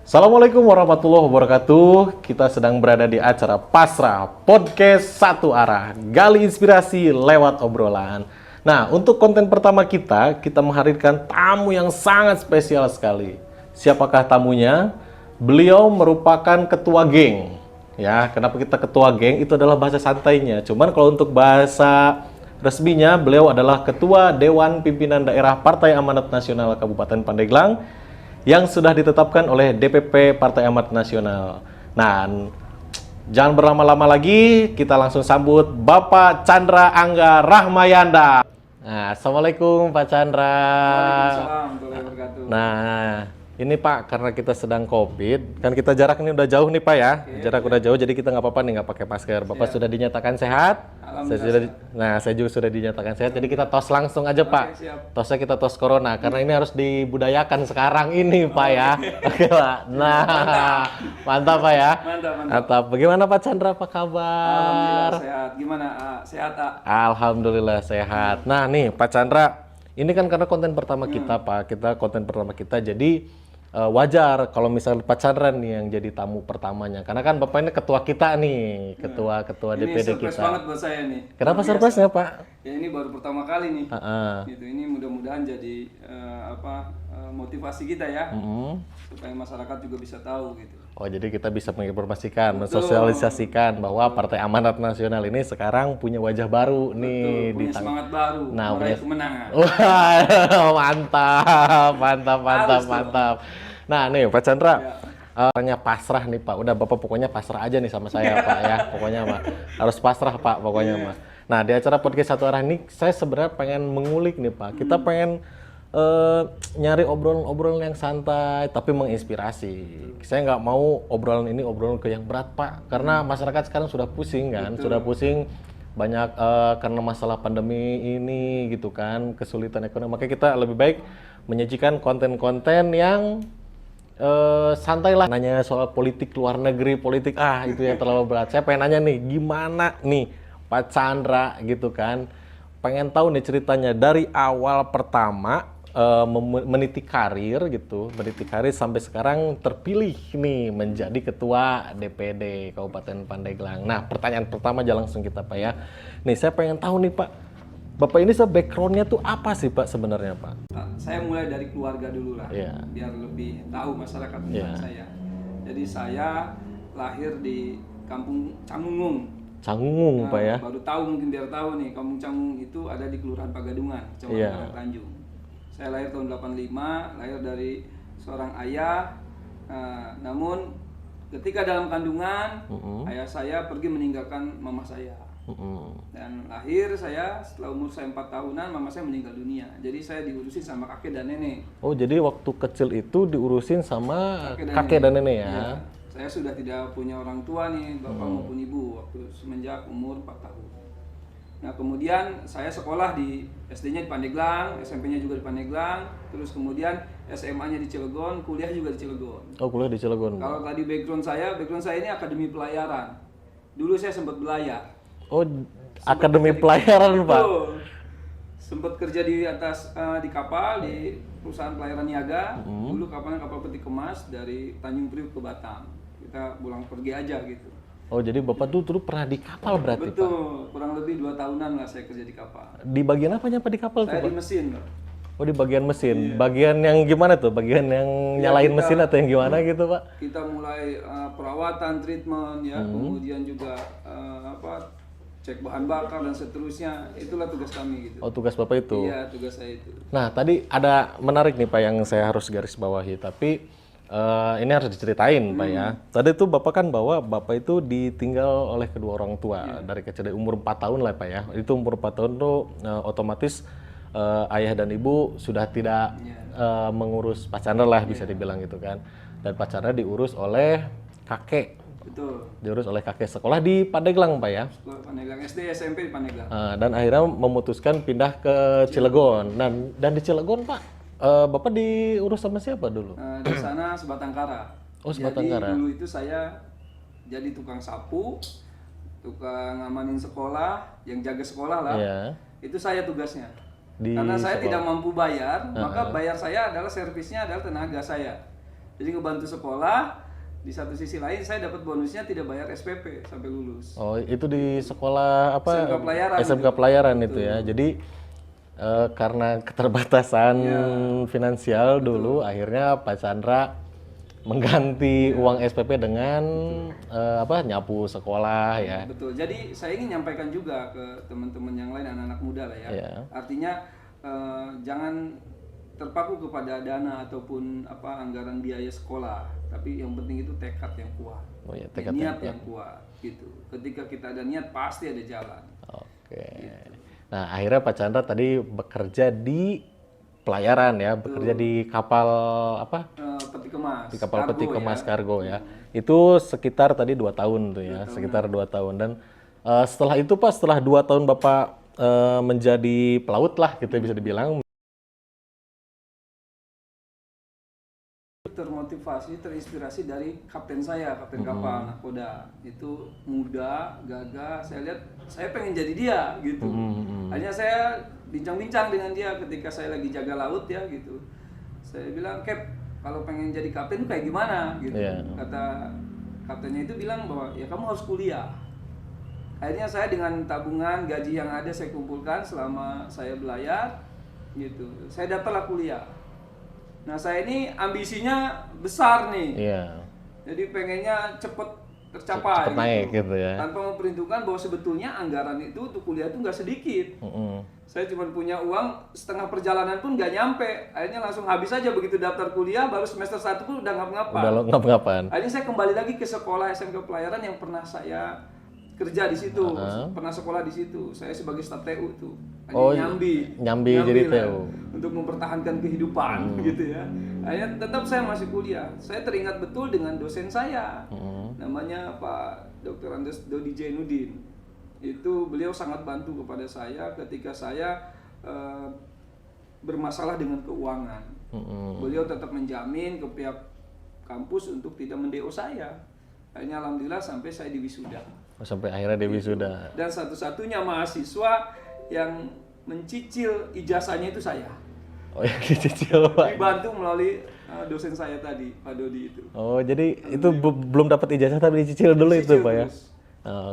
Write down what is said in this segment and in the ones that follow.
Assalamualaikum warahmatullahi wabarakatuh. Kita sedang berada di acara Pasrah Podcast Satu Arah, gali inspirasi lewat obrolan. Nah, untuk konten pertama kita menghadirkan tamu yang sangat spesial sekali. Siapakah tamunya? Beliau merupakan ketua geng. Ya, kenapa kita ketua geng? Itu adalah bahasa santainya. Cuman kalau untuk bahasa resminya, beliau adalah Ketua Dewan Pimpinan Daerah Partai Amanat Nasional Kabupaten Pandeglang yang sudah ditetapkan oleh DPP Partai Amanat Nasional. Nah, jangan berlama-lama lagi, kita langsung sambut Bapak Chandra Angga Rahmayanda. Nah, Assalamualaikum Pak Chandra. Waalaikumsalam warahmatullahi wabarakatuh. Nah, ini Pak, karena kita sedang COVID, kan kita jarak ini udah jauh nih Pak ya. Jarak udah jauh, jadi kita nggak apa-apa nih nggak pakai masker. Bapak sudah dinyatakan sehat. Saya juga sudah dinyatakan sehat. Jadi kita tos langsung aja Pak. Siap. Tosnya kita tos corona, karena ini harus dibudayakan sekarang ini Pak ya. Oke Pak. Nah, mantap Pak ya. Mantap. Bagaimana Pak Chandra? Apa kabar? Alhamdulillah sehat. Gimana? Sehat, A? Alhamdulillah sehat. Nah nih Pak Chandra, ini kan karena konten pertama kita Pak, konten pertama kita, jadi wajar kalau misalnya Pak Chandra nih yang jadi tamu pertamanya, karena kan Bapak ini ketua kita nih, ketua DPD Ini surprise kita. banget buat saya nih. Kenapa Luar surprise-nya Pak? biasa. Ya ini baru pertama kali nih. Gitu. Ini mudah-mudahan jadi motivasi kita ya, supaya masyarakat juga bisa tahu gitu. Oh jadi kita bisa menginformasikan, mensosialisasikan bahwa Partai Amanat Nasional ini sekarang punya wajah baru nih. Punya semangat baru, Nah, meraih kemenangan. Wah, mantap. Nah nih Pak Chandra, tanya pasrah nih Pak. Udah Bapak pokoknya pasrah aja nih sama saya Pak ya. Pokoknya Pak harus pasrah Pak pokoknya Pak. Nah di acara podcast Satu Arah ini saya sebenarnya pengen mengulik nih Pak. Kita pengen nyari obrolan yang santai tapi menginspirasi. Saya nggak mau obrolan ke yang berat Pak. Karena masyarakat sekarang sudah pusing kan, sudah pusing banyak karena masalah pandemi ini gitu kan, kesulitan ekonomi. Makanya kita lebih baik menyajikan konten-konten yang santai lah. Nanya soal politik luar negeri, politik itu yang terlalu berat. Saya pengen nanya nih, gimana nih Pak Chandra gitu kan, pengen tahu nih ceritanya dari awal pertama meniti karir sampai sekarang terpilih nih menjadi ketua DPD Kabupaten Pandeglang. Nah pertanyaan pertama aja langsung kita Pak ya. Nih saya pengen tahu nih Pak, Bapak ini backgroundnya tuh apa sih Pak sebenarnya Pak? Saya mulai dari keluarga dulu lah, biar lebih tahu masyarakat tentang saya. Jadi saya lahir di Kampung Cangungung. Cangungung Pak ya? Baru tahu mungkin biar tahu nih, Kampung Cangungung itu ada di Kelurahan Pagadungan, Kecamatan Tanjung. Saya lahir tahun 85, lahir dari seorang ayah. Namun ketika dalam kandungan, ayah saya pergi meninggalkan mama saya. Dan lahir saya setelah umur saya 4 tahunan, mama saya meninggal dunia. Jadi saya diurusin sama kakek dan nenek. Oh jadi waktu kecil itu diurusin sama kakek dan nenek ya? Iya. Saya sudah tidak punya orang tua nih, bapak maupun ibu, waktu semenjak umur 4 tahun. Nah kemudian saya sekolah di SD-nya di Pandeglang, SMP-nya juga di Pandeglang, terus kemudian SMA-nya di Cilegon, kuliah juga di Cilegon. Oh kuliah di Cilegon. Kalau tadi background saya ini akademi pelayaran. Dulu saya sempat belayar. Oh akademi pelayaran Pak? Sempat kerja di kapal, di perusahaan pelayaran niaga. Dulu kapalnya kapal peti kemas dari Tanjung Priok ke Batam. Kita pulang pergi aja gitu. Oh jadi Bapak dulu pernah di kapal berarti Betul, Pak? kurang lebih 2 tahunan lah saya kerja di kapal. Di bagian apanya Pak di kapal Saya tuh Pak? di mesin Pak. Oh di bagian mesin, bagian yang gimana tuh? Bagian yang nyalain mesin atau yang gimana gitu Pak? Kita mulai perawatan, treatment ya, kemudian juga cek bahan bakar dan seterusnya. Itulah tugas kami gitu. Oh tugas Bapak itu? Iya tugas saya itu. Nah tadi ada menarik nih Pak yang saya harus garis bawahi, tapi ini harus diceritain Pak ya. Tadi tuh Bapak kan bahwa Bapak itu ditinggal oleh kedua orang tua dari kecil, dari umur 4 tahun lah Pak ya. Itu umur 4 tahun tuh otomatis ayah dan ibu sudah tidak mengurus Pak Chandra lah bisa dibilang gitu kan. Dan Pak Chandra diurus oleh kakek. Betul. Diurus oleh kakek, sekolah di Pandeglang Pak ya. Sekolah Pandeglang, SD, SMP di Pandeglang. Dan akhirnya memutuskan pindah ke Cilegon. Dan di Cilegon Pak, Bapak diurus sama siapa dulu? Di sana sebatang kara. Oh sebatang kara. Jadi dulu itu saya jadi tukang sapu, tukang ngamanin sekolah, yang jaga sekolah lah. Itu saya tugasnya. Karena saya tidak mampu bayar, maka bayar saya adalah servisnya adalah tenaga saya. Jadi ngebantu sekolah, di satu sisi lain saya dapat bonusnya tidak bayar SPP sampai lulus. Oh, itu di sekolah apa? SMK Pelayaran. SMK Pelayaran itu ya. Jadi karena keterbatasan finansial dulu, akhirnya Pak Chandra mengganti uang SPP dengan nyapu sekolah ya. Betul. Jadi saya ingin nyampaikan juga ke teman-teman yang lain, anak-anak muda lah ya. Iya. Artinya jangan terpaku kepada dana ataupun anggaran biaya sekolah, tapi yang penting itu tekad yang kuat. Oh ya, tekad niat yang kuat gitu. Ketika kita ada niat pasti ada jalan. Oke. Nah, akhirnya Pak Chandra tadi bekerja di pelayaran ya, bekerja di kapal apa? Peti kemas. Di kapal kargo peti kemas ya. kargo ya. Itu sekitar tadi 2 tahun tuh ya, sekitar 2 tahun. Dan setelah itu Pak, setelah 2 tahun Bapak menjadi pelaut lah gitu bisa dibilang. Termotivasi, terinspirasi dari kapten saya, kapten kapal nakoda. Itu muda, gagah. Saya lihat, saya pengen jadi dia gitu. Hanya saya bincang-bincang dengan dia ketika saya lagi jaga laut ya gitu. Saya bilang, Cap, kalau pengen jadi kapten itu kayak gimana gitu. Kata kaptennya itu bilang bahwa ya kamu harus kuliah. Akhirnya saya dengan tabungan gaji yang ada saya kumpulkan selama saya belayar gitu. Saya daftarlah kuliah. Nah, saya ini ambisinya besar nih. Iya. Jadi pengennya cepet tercapai. Cepet naik gitu ya. Tanpa memperhitungkan bahwa sebetulnya anggaran itu untuk kuliah itu nggak sedikit. Saya cuma punya uang setengah perjalanan pun nggak nyampe. Akhirnya langsung habis aja begitu daftar kuliah, baru semester 1 pun udah ngap-ngapan. Udah ngap-ngapan. Akhirnya saya kembali lagi ke sekolah SMK Pelayaran yang pernah saya kerja di situ, pernah sekolah di situ. Saya sebagai staf TU tuh. Nyambi jadi TU. Untuk mempertahankan kehidupan gitu ya. Akhirnya tetap saya masih kuliah. Saya teringat betul dengan dosen saya. Namanya Pak Dr. Andes Dodi Jainuddin. Itu beliau sangat bantu kepada saya ketika saya bermasalah dengan keuangan. Beliau tetap menjamin ke pihak kampus untuk tidak mendeo saya. Akhirnya alhamdulillah sampai saya di wisuda. Sampai akhirnya di wisuda. Dan satu-satunya mahasiswa yang mencicil ijazahnya itu saya. Oh ya, dicicil Pak. Dibantu melalui dosen saya tadi, Pak Dodi itu. Oh, jadi itu belum dapat ijazah tapi dicicil dulu itu Pak ya?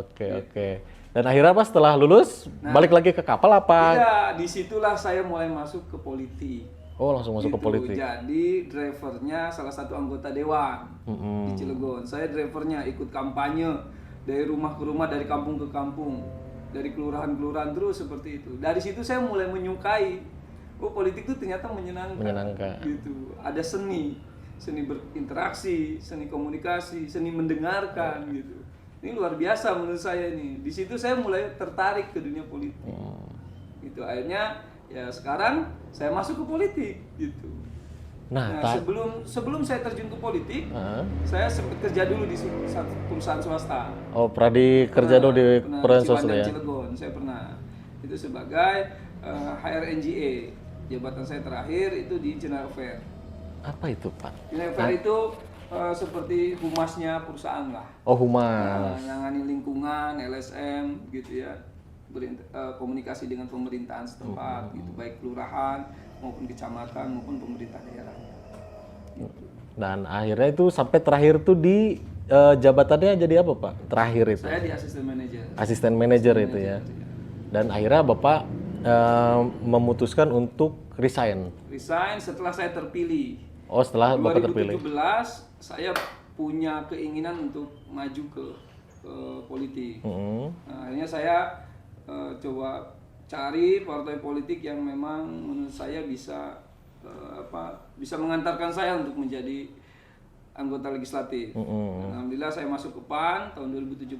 Oke. Dan akhirnya Pak setelah lulus balik lagi ke kapal apa? Tidak, disitulah saya mulai masuk ke politik. Oh, langsung masuk ke politik. Jadi drivernya salah satu anggota dewan di Cilegon. Saya drivernya ikut kampanye dari rumah ke rumah, dari kampung ke kampung, dari kelurahan-kelurahan terus seperti itu. Dari situ saya mulai menyukai, politik itu ternyata menyenangkan. Gitu. Ada seni berinteraksi, seni komunikasi, seni mendengarkan gitu. Ini luar biasa menurut saya ini. Di situ saya mulai tertarik ke dunia politik. Gitu. Akhirnya ya sekarang saya masuk ke politik gitu. Nah, sebelum saya terjun ke politik, saya sempat kerja dulu di satu perusahaan swasta. Oh, pernah kerja dulu di perusahaan swasta ya? Cilegon, saya pernah. Itu sebagai HRNGA. Jabatan saya terakhir itu di General Affair. Apa itu Pak? General Affair itu seperti humasnya perusahaan lah. Oh, humas. Menangani lingkungan, LSM gitu ya. Komunikasi dengan pemerintahan setempat gitu, baik kelurahan maupun kecamatan maupun pemerintah daerah. Gitu. Dan akhirnya itu sampai terakhir tuh di jabatannya jadi apa Pak? Terakhir itu? Saya di asisten manajer. Asisten manajer itu ya. Dan akhirnya Bapak memutuskan untuk resign. Resign setelah saya terpilih. Oh, setelah Bapak terpilih. 2017 saya punya keinginan untuk maju ke politik. Nah, akhirnya saya coba cari partai politik yang memang menurut saya bisa bisa mengantarkan saya untuk menjadi anggota legislatif. Alhamdulillah saya masuk ke PAN tahun 2017.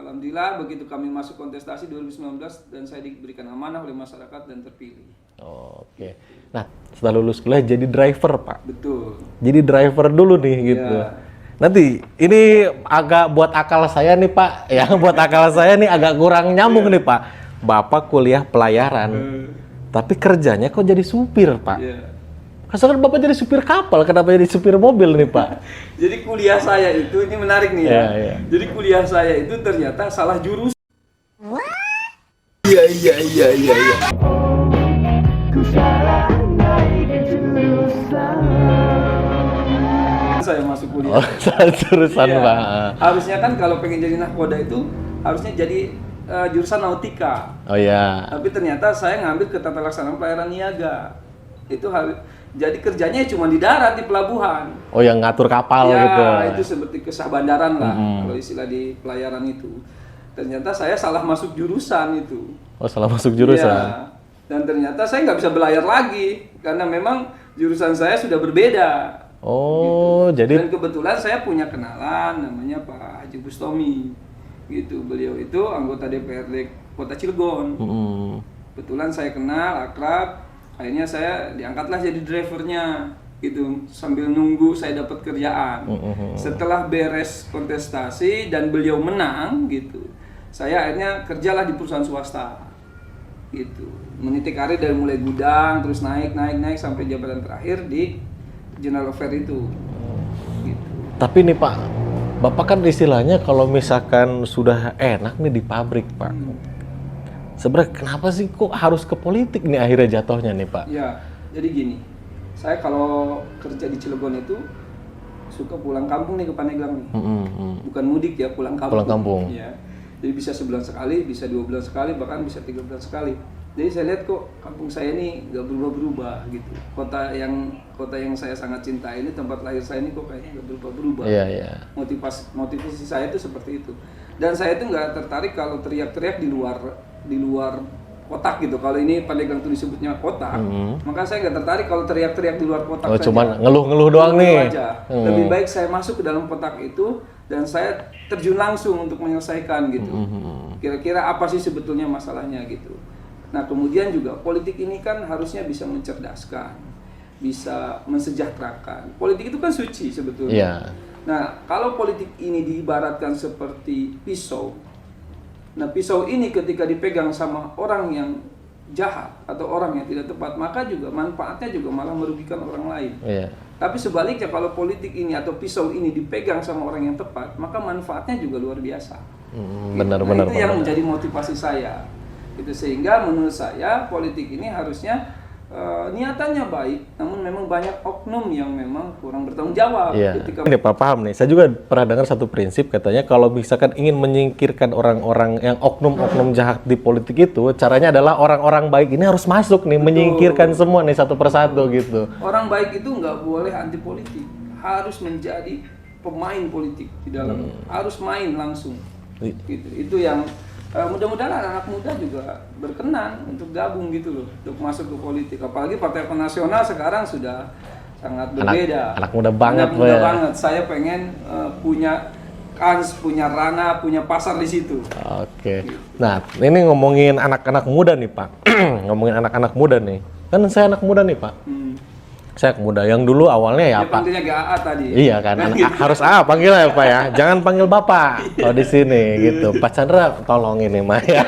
Alhamdulillah begitu kami masuk kontestasi 2019 dan saya diberikan amanah oleh masyarakat dan terpilih. Oke. Nah, setelah lulus kuliah jadi driver Pak. Betul. Jadi driver dulu nih gitu. Ya. Nanti ini agak buat akal saya nih Pak, ya buat akal saya nih agak kurang nyambung nih Pak. Bapak kuliah pelayaran, tapi kerjanya kok jadi supir Pak? Kan Bapak jadi supir kapal, kenapa jadi supir mobil nih Pak? Jadi kuliah saya itu, ini menarik nih ya. Jadi kuliah saya itu ternyata salah jurusan. Iya. Ku salah naik jurusan. saya masuk kuliah. Oh, salah jurusan Iya. Pak. Harusnya kan kalau pengen jadi nahkoda itu harusnya jadi jurusan nautika. Oh ya. Tapi ternyata saya ngambil ke tata laksana pelayaran niaga. Itu jadi kerjanya cuma di darat, di pelabuhan. Oh, yang ngatur kapal Ya, gitu. itu seperti kesah bandaran lah kalau istilah di pelayaran itu. Ternyata saya salah masuk jurusan itu. Oh, salah masuk jurusan. Iya. Dan ternyata saya nggak bisa belayar lagi karena memang jurusan saya sudah berbeda. Oh, jadi Dan kebetulan saya punya kenalan namanya Pak Haji Bustomi. Gitu. Beliau itu anggota DPRD Kota Cilegon. Kebetulan saya kenal, akrab. Akhirnya saya diangkatlah jadi drivernya gitu sambil nunggu saya dapat kerjaan. Setelah beres kontestasi dan beliau menang gitu, saya akhirnya kerjalah di perusahaan swasta gitu. Meniti karir dari mulai gudang terus naik sampai jabatan terakhir di General Affair itu. Gitu. tapi nih Pak, Bapak kan istilahnya kalau misalkan sudah enak nih di pabrik Pak. Sebenarnya kenapa sih kok harus ke politik nih akhirnya jatuhnya nih Pak? Ya, jadi gini. Saya kalau kerja di Cilegon itu suka pulang kampung nih ke Pandeglang nih. Bukan mudik ya, pulang kampung. Pulang kampung. Ya. Jadi bisa sebulan sekali, bisa 2 bulan sekali, bahkan bisa 3 bulan sekali. Jadi saya lihat kok kampung saya ini nggak berubah-berubah gitu. Kota yang saya sangat cintai ini, tempat lahir saya ini kok kayaknya nggak berubah-berubah. Iya, iya. Motivasi saya itu seperti itu. Dan saya itu nggak tertarik kalau teriak-teriak di luar kotak gitu. Kalau ini Pandeglang itu disebutnya kotak, maka saya nggak tertarik kalau teriak-teriak di luar kotak. Oh, saja. cuman ngeluh-ngeluh doang nih. Aja. Lebih baik saya masuk ke dalam kotak itu dan saya terjun langsung untuk menyelesaikan gitu. Kira-kira apa sih sebetulnya masalahnya gitu. Nah, kemudian juga politik ini kan harusnya bisa mencerdaskan, bisa mensejahterakan. Politik itu kan suci sebetulnya. Iya. Nah, kalau politik ini diibaratkan seperti pisau. Nah, pisau ini ketika dipegang sama orang yang jahat atau orang yang tidak tepat, maka juga manfaatnya juga malah merugikan orang lain. Iya. Tapi sebaliknya kalau politik ini atau pisau ini dipegang sama orang yang tepat, maka manfaatnya juga luar biasa. Benar-benar. Itu yang menjadi motivasi saya. Itu sehingga menurut saya politik ini harusnya niatannya baik, namun memang banyak oknum yang memang kurang bertanggung jawab. Iya. Ketika Ini Pak paham nih. Saya juga pernah dengar satu prinsip katanya kalau misalkan ingin menyingkirkan orang-orang yang oknum-oknum jahat di politik itu, caranya adalah orang-orang baik ini harus masuk nih, menyingkirkan semua nih satu persatu gitu. orang baik itu nggak boleh anti politik, harus menjadi pemain politik di dalam, harus main langsung. Gitu. Itu yang mudah-mudahan anak-anak muda juga berkenan untuk gabung gitu loh, untuk masuk ke politik. Apalagi partai nasional sekarang sudah sangat berbeda. Anak muda banget, Anak muda Pak. banget. Saya pengen punya kans, punya ranah, punya pasar di situ. Oke. Nah, ini ngomongin anak-anak muda nih Pak. Ngomongin anak-anak muda nih. Kan saya anak muda nih Pak. Saya anak muda yang dulu awalnya ya Dia Pak. panggilnya GAA tadi. Iya kan, harus panggilnya ya Pak ya. Jangan panggil Bapak kalau di sini gitu. Pak Chandra tolong ini Mah ya.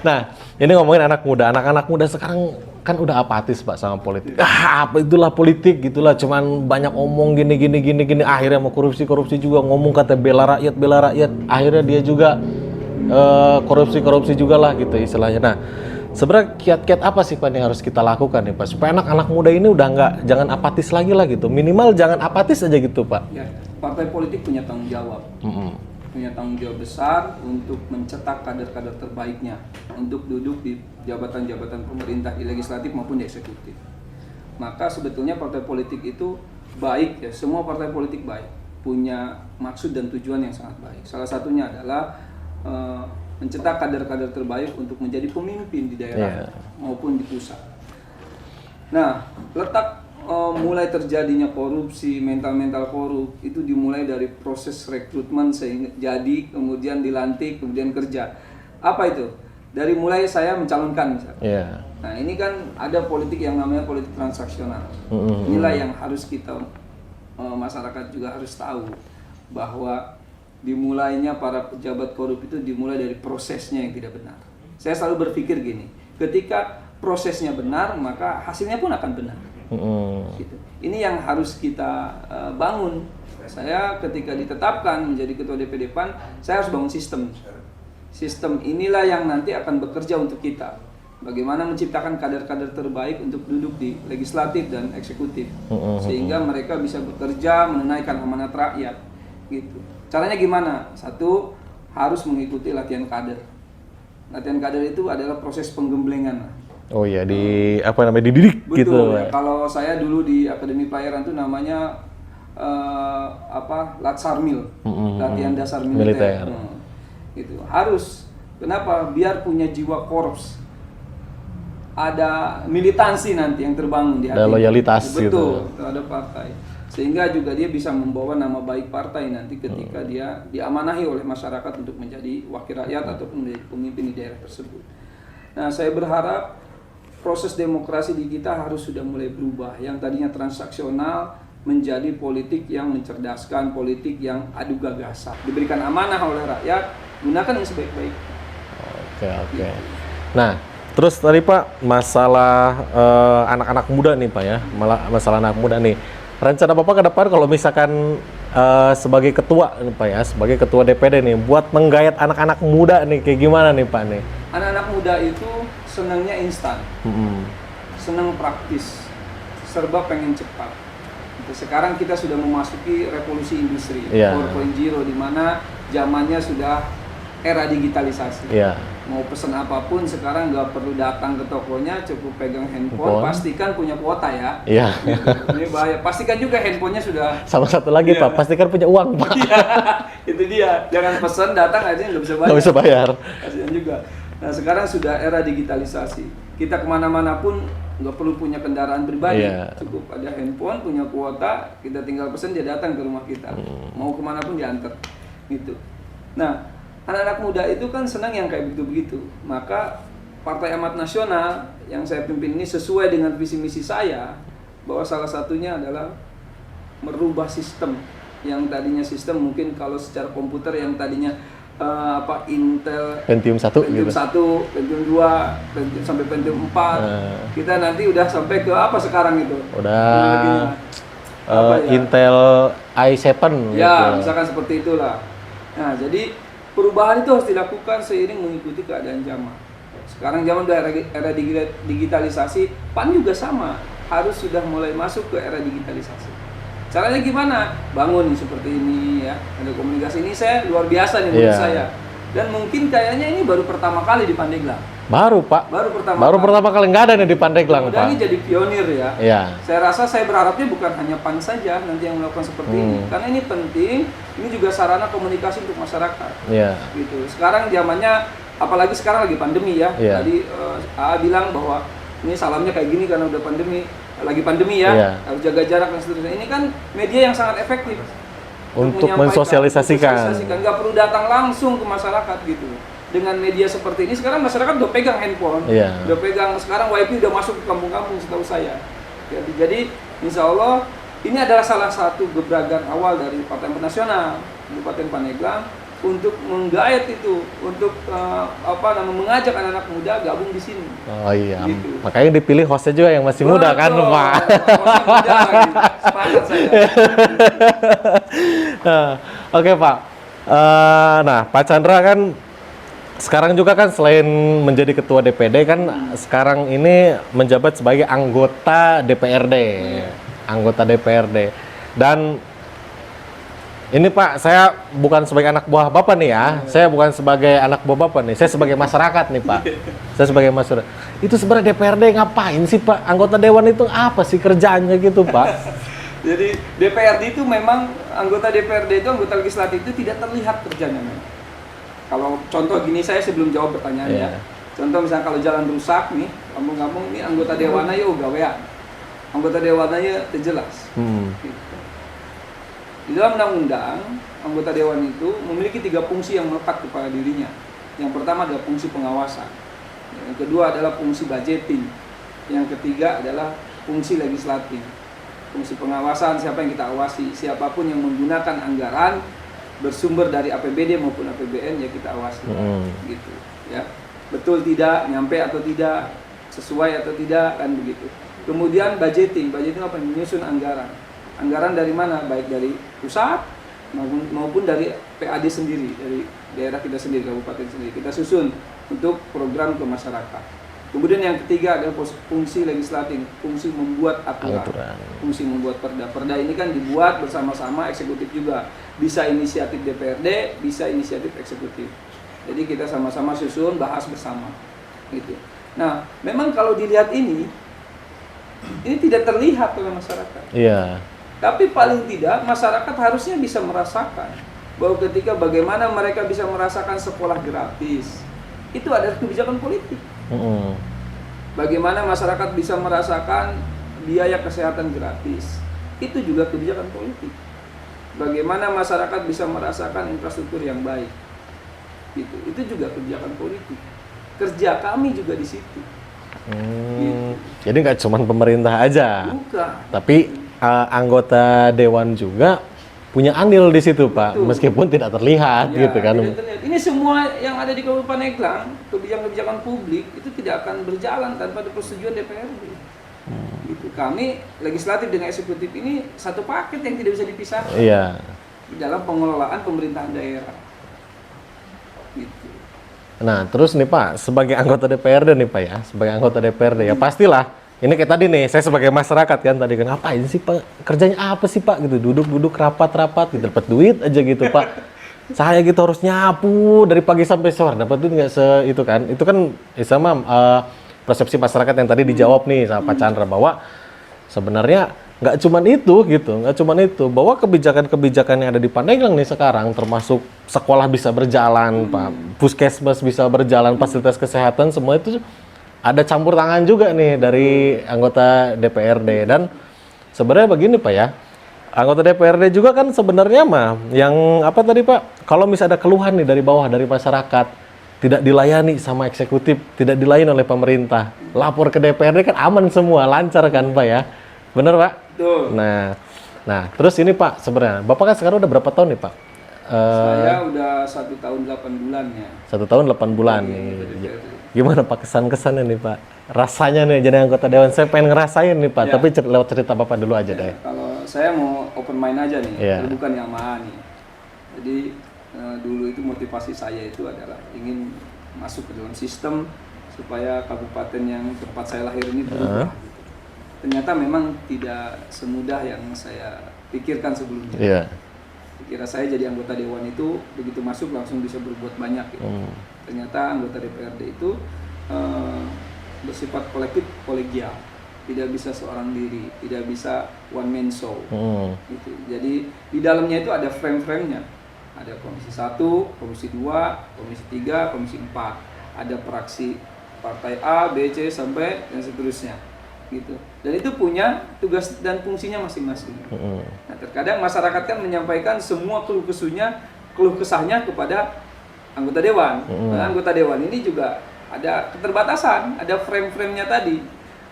Nah, ini ngomongin anak muda. Anak-anak muda sekarang kan udah apatis Pak sama politik. Apa itulah politik gitulah, cuman banyak omong gini. Akhirnya mau korupsi juga, ngomong kata bela rakyat. Akhirnya dia juga korupsi juga lah gitu istilahnya. Nah, sebenarnya kiat-kiat apa sih Pak yang harus kita lakukan nih Pak supaya anak-anak muda ini udah jangan apatis lagi lah gitu, minimal jangan apatis aja gitu Pak. Ya, partai politik punya tanggung jawab, punya tanggung jawab besar untuk mencetak kader-kader terbaiknya untuk duduk di jabatan-jabatan pemerintah di legislatif maupun di eksekutif. Maka sebetulnya partai politik itu baik ya, semua partai politik baik, punya maksud dan tujuan yang sangat baik. Salah satunya adalah mencetak kader-kader terbaik untuk menjadi pemimpin di daerah maupun di pusat. Nah, letak mulai terjadinya korupsi, mental korup itu dimulai dari proses rekrutmen sehingga jadi, kemudian dilantik, kemudian kerja. Apa itu? Dari mulai saya mencalonkan misalnya. Nah, ini kan ada politik yang namanya politik transaksional. Inilah yang harus kita masyarakat juga harus tahu bahwa dimulainya para pejabat korup itu dimulai dari prosesnya yang tidak benar. Saya selalu berpikir gini, ketika prosesnya benar maka hasilnya pun akan benar. Gitu. Ini yang harus kita bangun. Saya ketika ditetapkan menjadi ketua DPD PAN, saya harus bangun sistem. Sistem inilah yang nanti akan bekerja untuk kita. bagaimana menciptakan kader-kader terbaik untuk duduk di legislatif dan eksekutif, sehingga mereka bisa bekerja menunaikan amanat rakyat, gitu. Caranya gimana? Satu, harus mengikuti latihan kader. Latihan kader itu adalah proses penggemblengan. Oh iya, dididik. Betul, gitu. Ya. Kalau saya dulu di Akademi Pelayaran itu namanya Latsarmil, latihan dasar militer. Gitu. Harus. Kenapa? Biar punya jiwa korps. Ada militansi nanti yang terbangun di hati. Ada loyalitas betul, terhadap partai. Sehingga juga dia bisa membawa nama baik partai nanti ketika dia diamanahi oleh masyarakat untuk menjadi wakil rakyat ataupun menjadi pemimpin di daerah tersebut. Nah, saya berharap proses demokrasi di kita harus sudah mulai berubah. Yang tadinya transaksional menjadi politik yang mencerdaskan, politik yang adu gagasan. Diberikan amanah oleh rakyat, gunakan yang sebaik-baiknya. Oke. Nah, terus tadi Pak, masalah anak-anak muda nih Pak ya, masalah anak muda nih. Rencana Bapak ke depan kalau misalkan sebagai ketua nih Pak ya, sebagai ketua DPD nih, buat menggayat anak-anak muda nih, kayak gimana nih Pak nih? Anak-anak muda itu senangnya instan, senang praktis, serba pengen cepat. Sekarang kita sudah memasuki revolusi industri 4.0, di mana zamannya sudah era digitalisasi. Mau pesan apapun sekarang nggak perlu datang ke tokonya, cukup pegang handphone. Pastikan punya kuota ya. Ini bahaya. Pastikan juga handphonenya sudah. Sama satu lagi Pak, pastikan punya uang Pak. Itu dia. Jangan pesan datang aja nggak bisa bayar. Nggak bisa bayar. Kasihan juga. Nah sekarang sudah era digitalisasi. Kita kemana-mana pun nggak perlu punya kendaraan pribadi, cukup ada handphone, punya kuota, kita tinggal pesan dia datang ke rumah kita. Mau kemana pun diantar. Gitu. Nah, anak-anak muda itu kan senang yang kayak begitu-begitu. Maka Partai Amanat Nasional yang saya pimpin ini sesuai dengan visi misi saya, bahwa salah satunya adalah merubah sistem. Yang tadinya sistem mungkin kalau secara komputer yang tadinya Intel Pentium 1 Pentium 1, Pentium 2, Pentium sampai Pentium 4. Kita nanti udah sampai ke apa sekarang itu? Udah Intel i7 ya, misalkan seperti itulah. Nah, jadi perubahan itu harus dilakukan seiring mengikuti keadaan zaman. Sekarang zaman udah era digitalisasi, PAN juga sama, harus sudah mulai masuk ke era digitalisasi. Caranya gimana? Bangun seperti ini ya, ada komunikasi ini saya luar biasa nih menurut saya. Dan mungkin kayaknya ini baru pertama kali di Pandeglang. Baru Pak. Baru pertama kali nggak ada nih di Pandeglang Pak. Ini jadi pionir ya. Saya rasa saya berharapnya bukan hanya PAN saja nanti yang melakukan seperti ini, karena ini penting. Ini juga sarana komunikasi untuk masyarakat. Gitu. Sekarang zamannya, apalagi sekarang lagi pandemi ya. Tadi AA bilang bahwa ini salamnya kayak gini karena udah pandemi. Lagi pandemi ya, harus jaga jarak dan seterusnya. Ini kan media yang sangat efektif untuk mensosialisasikan. Nggak perlu datang langsung ke masyarakat gitu. Dengan media seperti ini sekarang masyarakat udah pegang handphone, udah pegang, sekarang wifi udah masuk ke kampung-kampung setahu saya. Jadi insya Allah ini adalah salah satu gebrakan awal dari Partai Amanat Nasional Kabupaten Pandeglang untuk menggayat itu, untuk mengajak anak-anak muda gabung di sini. Oh iya, gitu. Makanya dipilih hostnya juga yang masih muda kan Pak? Masih muda lagi, sepakat saya. Oke Pak, nah Pak Chandra kan sekarang juga kan selain menjadi ketua DPD kan sekarang ini menjabat sebagai anggota DPRD, dan ini Pak, saya bukan sebagai anak buah Bapak nih ya. Saya bukan sebagai anak buah Bapak nih. Saya sebagai masyarakat nih Pak. Saya sebagai masyarakat. Itu sebenarnya DPRD ngapain sih Pak? Anggota Dewan itu apa sih kerjaannya gitu Pak? Jadi DPRD itu memang, anggota DPRD itu, anggota legislatif itu tidak terlihat kerjanya. Kalau contoh gini, saya sebelum jawab pertanyaannya. Contoh misalnya kalau jalan rusak nih, kampung-kampung ini anggota Dewannya yuk gawean. Anggota Dewannya jelas. Gitu. Di dalam undang-undang, anggota dewan itu memiliki 3 fungsi yang melekat kepada dirinya. Yang pertama adalah fungsi pengawasan. Yang kedua adalah fungsi budgeting. Yang ketiga adalah fungsi legislatif. Fungsi pengawasan, siapa yang kita awasi, siapapun yang menggunakan anggaran bersumber dari APBD maupun APBN ya kita awasi. Gitu, ya. Betul tidak, nyampe atau tidak, sesuai atau tidak, kan begitu. Kemudian budgeting apa? Menyusun anggaran. Anggaran dari mana? Baik dari pusat maupun dari PAD sendiri, dari daerah kita sendiri, kabupaten sendiri. Kita susun untuk program ke masyarakat. Kemudian yang ketiga adalah fungsi legislatif, fungsi membuat aturan, fungsi membuat perda. Perda ini kan dibuat bersama-sama, eksekutif juga. Bisa inisiatif DPRD, bisa inisiatif eksekutif. Jadi kita sama-sama susun, bahas bersama. Gitu. Nah, memang kalau dilihat ini tidak terlihat oleh masyarakat. Iya. Tapi paling tidak masyarakat harusnya bisa merasakan bahwa ketika bagaimana mereka bisa merasakan sekolah gratis, itu adalah kebijakan politik. Bagaimana masyarakat bisa merasakan biaya kesehatan gratis, itu juga kebijakan politik. Bagaimana masyarakat bisa merasakan infrastruktur yang baik, itu juga kebijakan politik. Kerja kami juga di situ. Gitu. Jadi nggak cuma pemerintah aja, bukan, tapi anggota dewan juga punya andil di situ, Pak. Betul. Meskipun tidak terlihat, ya, gitu kan. tidak terlihat. Ini semua yang ada di Kabupaten Eklang, kebijakan-kebijakan publik itu tidak akan berjalan tanpa ada persetujuan DPRD. Gitu. Kami legislatif dengan eksekutif ini satu paket yang tidak bisa dipisahkan. Iya. Di dalam pengelolaan pemerintahan daerah. Gitu. Nah, terus nih Pak, sebagai anggota DPRD nih Pak ya, sebagai anggota DPRD ya pastilah. Ini kayak tadi nih, saya sebagai masyarakat kan tadi kan ngapain sih Pak? Kerjanya apa sih Pak? Gitu, duduk-duduk rapat-rapat, gitu, dapat duit aja gitu Pak. Saya gitu harus nyapu dari pagi sampai sore, dapat duit nggak itu kan? Itu kan sama persepsi masyarakat yang tadi dijawab nih sama Pak Chandra bahwa sebenarnya nggak cuman itu gitu, nggak cuman itu, bahwa kebijakan-kebijakan yang ada di Pandeglang nih sekarang termasuk sekolah bisa berjalan, Pak, puskesmas bisa berjalan, fasilitas kesehatan semua itu ada campur tangan juga nih dari anggota DPRD. Dan sebenarnya begini Pak ya, anggota DPRD juga kan sebenarnya mah yang apa tadi Pak, kalau misalnya ada keluhan nih dari bawah dari masyarakat tidak dilayani sama eksekutif, tidak dilayani oleh pemerintah, lapor ke DPRD kan aman semua, lancar kan Pak ya, bener Pak? Betul. Nah terus ini Pak, sebenarnya Bapak kan sekarang udah berapa tahun nih Pak? Saya udah 1 tahun 8 bulan ya. 1 tahun 8 bulan nih. Gimana Pak kesan-kesannya nih Pak? Rasanya nih jadi anggota dewan, saya pengen ngerasain nih Pak, tapi lewat cerita Bapak dulu aja deh. Kalau saya mau open mind aja nih, bukan yang mahal nih. Jadi dulu itu motivasi saya itu adalah ingin masuk ke dalam sistem supaya kabupaten yang tempat saya lahir ini berubah. Ternyata memang tidak semudah yang saya pikirkan sebelumnya. Kira saya jadi anggota dewan itu begitu masuk langsung bisa berbuat banyak gitu. Ternyata anggota DPRD itu bersifat kolektif, kolegial, tidak bisa seorang diri, tidak bisa one man show. Gitu. Jadi di dalamnya itu ada frame-frame-nya, ada komisi 1, komisi 2, komisi 3, komisi 4, ada fraksi partai A, B, C sampai dan seterusnya. Gitu. Dan itu punya tugas dan fungsinya masing-masing. Nah, terkadang masyarakat kan menyampaikan semua keluh kesahnya kepada anggota dewan. Nah, anggota dewan ini juga ada keterbatasan, ada frame-frame-nya tadi.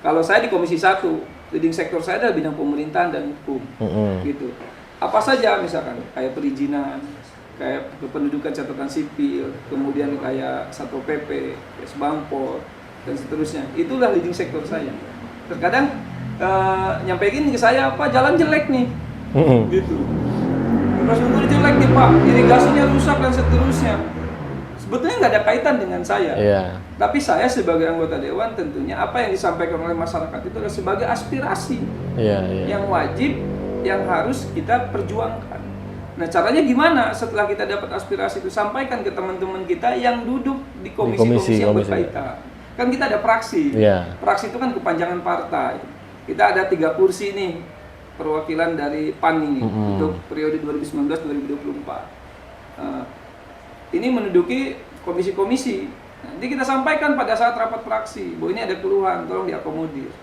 Kalau saya di komisi 1, leading sektor saya adalah bidang pemerintahan dan hukum. Gitu. Apa saja misalkan kayak perizinan, kayak kependudukan catatan sipil, kemudian kayak Satpol PP, Bampor dan seterusnya. Itulah leading sektor saya. Terkadang nyampaikan ke saya, Pak jalan jelek nih, gitu. Infrastruktur jelek nih Pak, irigasinya rusak dan seterusnya. Sebetulnya nggak ada kaitan dengan saya. Tapi saya sebagai anggota dewan tentunya apa yang disampaikan oleh masyarakat itu adalah sebagai aspirasi yang wajib, yang harus kita perjuangkan. Nah caranya gimana? Setelah kita dapat aspirasi itu sampaikan ke teman-teman kita yang duduk di komisi-komisi yang berkaitan. Kan kita ada fraksi, fraksi itu kan kepanjangan partai. Kita ada 3 kursi nih, perwakilan dari PAN ini untuk periode 2019-2024. Ini menduduki komisi-komisi. Nanti kita sampaikan pada saat rapat fraksi, bahwa ini ada keluhan, tolong diakomodir.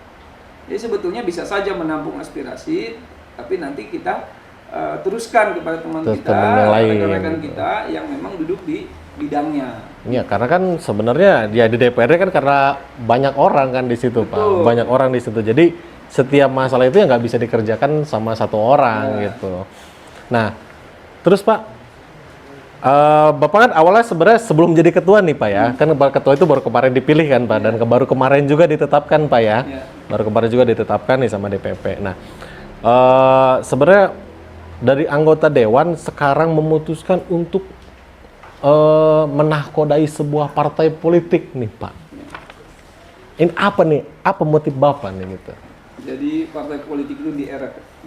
Jadi sebetulnya bisa saja menampung aspirasi, tapi nanti kita teruskan kepada teman kita, rekan-rekan kita yang memang duduk di bidangnya. Iya, karena kan sebenarnya dia di DPRD kan karena banyak orang kan di situ Pak, banyak orang di situ. Jadi setiap masalah itu ya nggak bisa dikerjakan sama satu orang gitu. Nah, terus Pak, Bapak kan awalnya sebenarnya sebelum jadi ketua nih Pak ya, kan ketua itu baru kemarin dipilih kan Pak, dan baru kemarin juga ditetapkan Pak ya, baru kemarin juga ditetapkan nih sama DPP. Nah, sebenarnya dari anggota dewan sekarang memutuskan untuk menahkodai sebuah partai politik nih Pak. ini apa nih? Apa motif Bapak nih gitu? Jadi partai politik itu di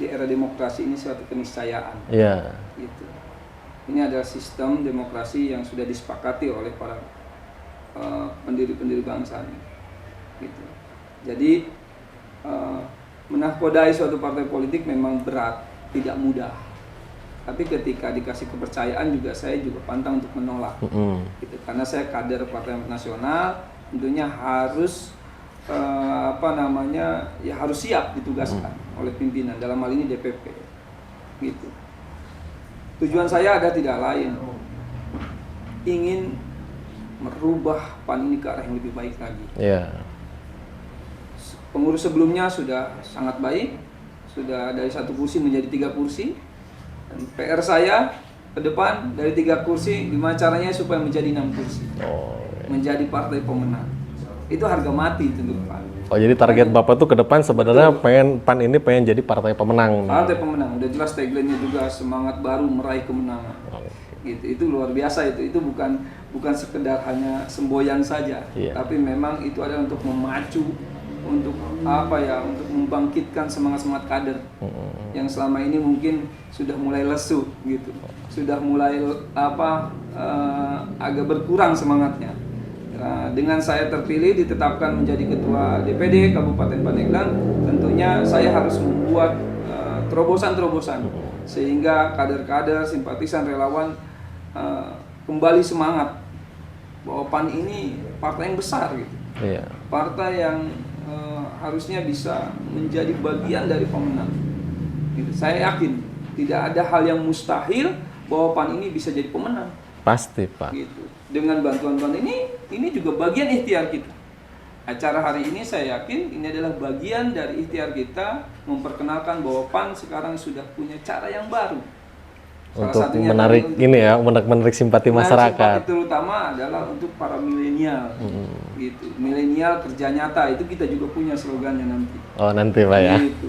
era demokrasi ini suatu keniscayaan. Iya. Gitu. Ini adalah sistem demokrasi yang sudah disepakati oleh para pendiri-pendiri bangsa ini. Gitu. Jadi menahkodai suatu partai politik memang berat, tidak mudah. Tapi ketika dikasih kepercayaan juga saya juga pantang untuk menolak. Gitu. Karena saya kader Partai Nasional, tentunya harus ya harus siap ditugaskan oleh pimpinan, dalam hal ini DPP. Gitu. Tujuan saya ada tidak lain, ingin merubah PAN ini ke arah yang lebih baik lagi. Iya. Pengurus sebelumnya sudah sangat baik, sudah dari 1 kursi menjadi 3 kursi. Dan PR saya ke depan dari 3 kursi, gimana caranya supaya menjadi 6 kursi, menjadi partai pemenang. Itu harga mati itu PAN. Oh, jadi target Bapak tuh ke depan sebenarnya PAN ini pengen jadi partai pemenang. Partai pemenang, udah jelas tagline-nya juga, semangat baru meraih kemenangan. Gitu, itu luar biasa itu bukan sekedar hanya semboyan saja, tapi memang itu adalah untuk memacu, untuk untuk membangkitkan semangat kader yang selama ini mungkin sudah mulai lesu gitu, sudah mulai agak berkurang semangatnya. Nah, dengan saya terpilih ditetapkan menjadi ketua DPD Kabupaten Pandeglang, tentunya saya harus membuat terobosan-terobosan sehingga kader-kader, simpatisan, relawan kembali semangat bahwa PAN ini partai yang besar gitu. Partai yang harusnya bisa menjadi bagian dari pemenang. Gitu. Saya yakin tidak ada hal yang mustahil bahwa PAN ini bisa jadi pemenang. Pasti, Pak. Gitu. Dengan bantuan PAN ini juga bagian ikhtiar kita. Acara hari ini saya yakin ini adalah bagian dari ikhtiar kita memperkenalkan bahwa PAN sekarang sudah punya cara yang baru. Untuk menarik menarik simpati masyarakat. Simpati terutama adalah untuk para milenial. Gitu. Milenial kerja nyata itu kita juga punya slogannya nanti. Oh, nanti Pak ya. Gitu.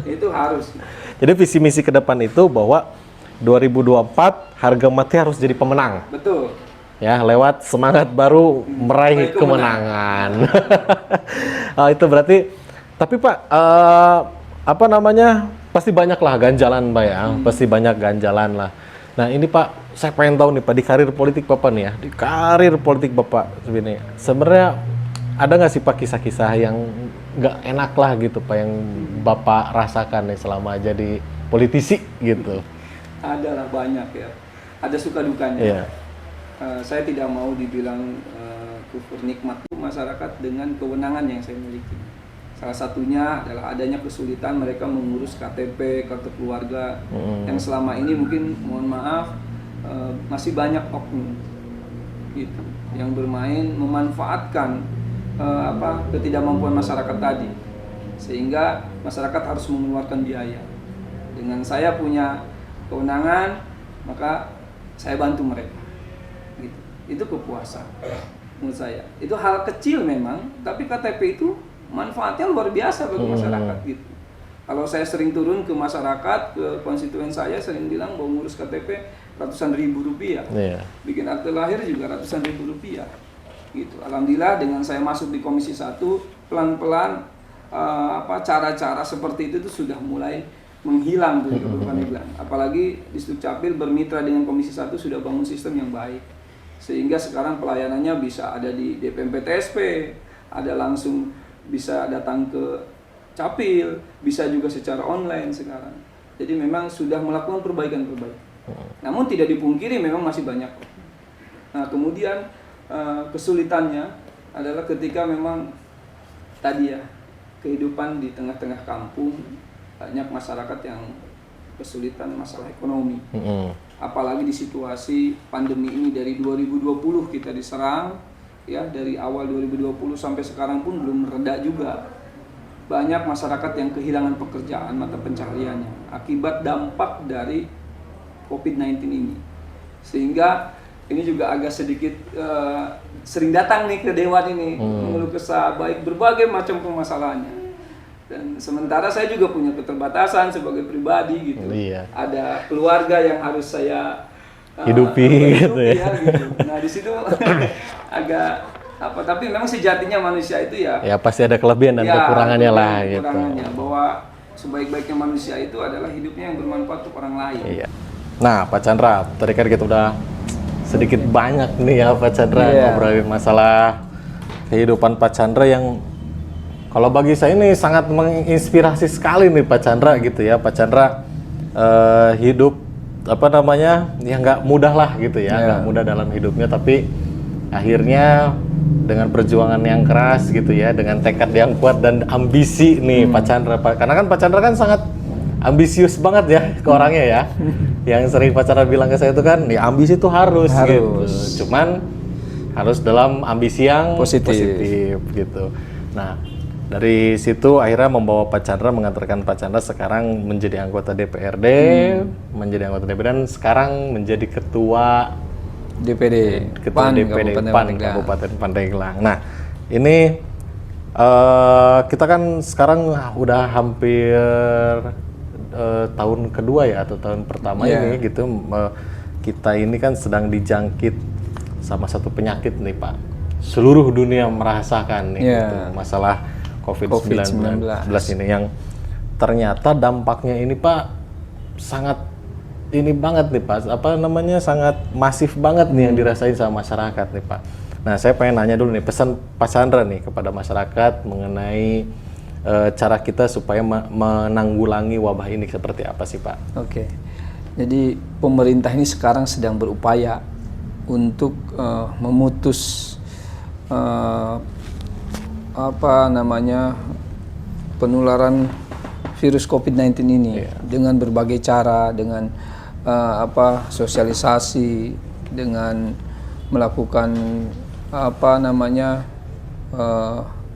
Itu harus. Jadi visi misi ke depan itu bahwa 2024 harga mati harus jadi pemenang. Betul. Ya, lewat semangat baru meraih kemenangan. Itu berarti, tapi Pak, pasti banyak lah ganjalan Pak ya, pasti banyak ganjalan lah. Nah ini Pak, saya pengen tahu nih Pak, di karir politik Bapak nih ya, di karir politik Bapak sebenarnya ada nggak sih Pak kisah-kisah yang nggak enak lah gitu Pak, yang Bapak rasakan nih selama jadi politisi gitu? Adalah banyak ya, ada suka dukanya. Saya tidak mau dibilang kufur nikmat masyarakat dengan kewenangan yang saya miliki. Salah satunya adalah adanya kesulitan mereka mengurus KTP, kartu keluarga, yang selama ini mungkin, mohon maaf, masih banyak oknum gitu, yang bermain memanfaatkan ketidakmampuan masyarakat tadi, sehingga masyarakat harus mengeluarkan biaya. Dengan saya punya kewenangan, maka saya bantu mereka. Gitu. Itu kepuasan menurut saya. Itu hal kecil memang, tapi KTP itu manfaatnya luar biasa bagi masyarakat gitu. Kalau saya sering turun ke masyarakat, ke konstituen saya sering bilang bahwa ngurus KTP ratusan ribu rupiah. Bikin akte lahir juga ratusan ribu rupiah. Gitu. Alhamdulillah dengan saya masuk di Komisi 1, pelan-pelan cara-cara seperti itu tuh sudah mulai menghilang dari Pandeglang. Apalagi di Dukcapil bermitra dengan Komisi 1 sudah bangun sistem yang baik. Sehingga sekarang pelayanannya bisa ada di DPMP TSP, ada langsung bisa datang ke Capil, bisa juga secara online sekarang. Jadi memang sudah melakukan perbaikan-perbaikan. Namun tidak dipungkiri memang masih banyak. Nah, kemudian kesulitannya adalah ketika memang tadi ya, kehidupan di tengah-tengah kampung, banyak masyarakat yang kesulitan masalah ekonomi. Apalagi di situasi pandemi ini dari 2020 kita diserang, ya dari awal 2020 sampai sekarang pun belum mereda juga. Banyak masyarakat yang kehilangan pekerjaan, mata pencahariannya akibat dampak dari COVID-19 ini. Sehingga ini juga agak sedikit sering datang nih ke Dewan ini, mengeluh kesah baik berbagai macam permasalahannya. Dan sementara saya juga punya keterbatasan sebagai pribadi gitu. Ada keluarga yang harus saya hidupi gitu ya. Gitu. Nah di situ agak apa, tapi memang sejatinya manusia itu ya Ya pasti ada kelebihan dan ya, kekurangannya lah kekurangannya, gitu. bahwa sebaik-baiknya manusia itu adalah hidupnya yang bermanfaat untuk orang lain. Iya. Nah, Pak Chandra, tadi kan kita udah sedikit banyak nih ya Pak Chandra ngobrolin masalah kehidupan Pak Chandra yang kalau bagi saya ini sangat menginspirasi sekali nih Pak Chandra gitu ya. Pak Chandra hidup apa namanya ya nggak mudah lah gitu ya, nggak mudah dalam hidupnya, tapi akhirnya dengan perjuangan yang keras gitu ya, dengan tekad yang kuat dan ambisi nih Pak Chandra, karena kan Pak Chandra kan sangat ambisius banget ya ke orangnya ya. Yang sering Pak Chandra bilang ke saya itu kan, ya ambisi itu harus. Gitu. Cuman harus dalam ambisi yang positif gitu. Nah, dari situ akhirnya membawa Pak Chandra, mengantarkan Pak Chandra sekarang menjadi anggota DPRD, menjadi anggota DPRD dan sekarang menjadi ketua PAN, Kabupaten Pandeglang. Nah, ini kita kan sekarang udah hampir tahun kedua ya, atau tahun pertama ini gitu. Kita ini kan sedang dijangkit sama satu penyakit nih Pak. Seluruh dunia merasakan nih gitu, masalah COVID-19 ini yang ternyata dampaknya ini Pak sangat ini banget nih Pak, apa namanya, sangat masif banget nih yang dirasain sama masyarakat nih Pak. Nah, saya pengen nanya dulu nih, pesan Pak Chandra nih kepada masyarakat mengenai cara kita supaya menanggulangi wabah ini seperti apa sih Pak? Oke, jadi pemerintah ini sekarang sedang berupaya untuk memutus penularan virus COVID-19 ini dengan berbagai cara, dengan sosialisasi, dengan melakukan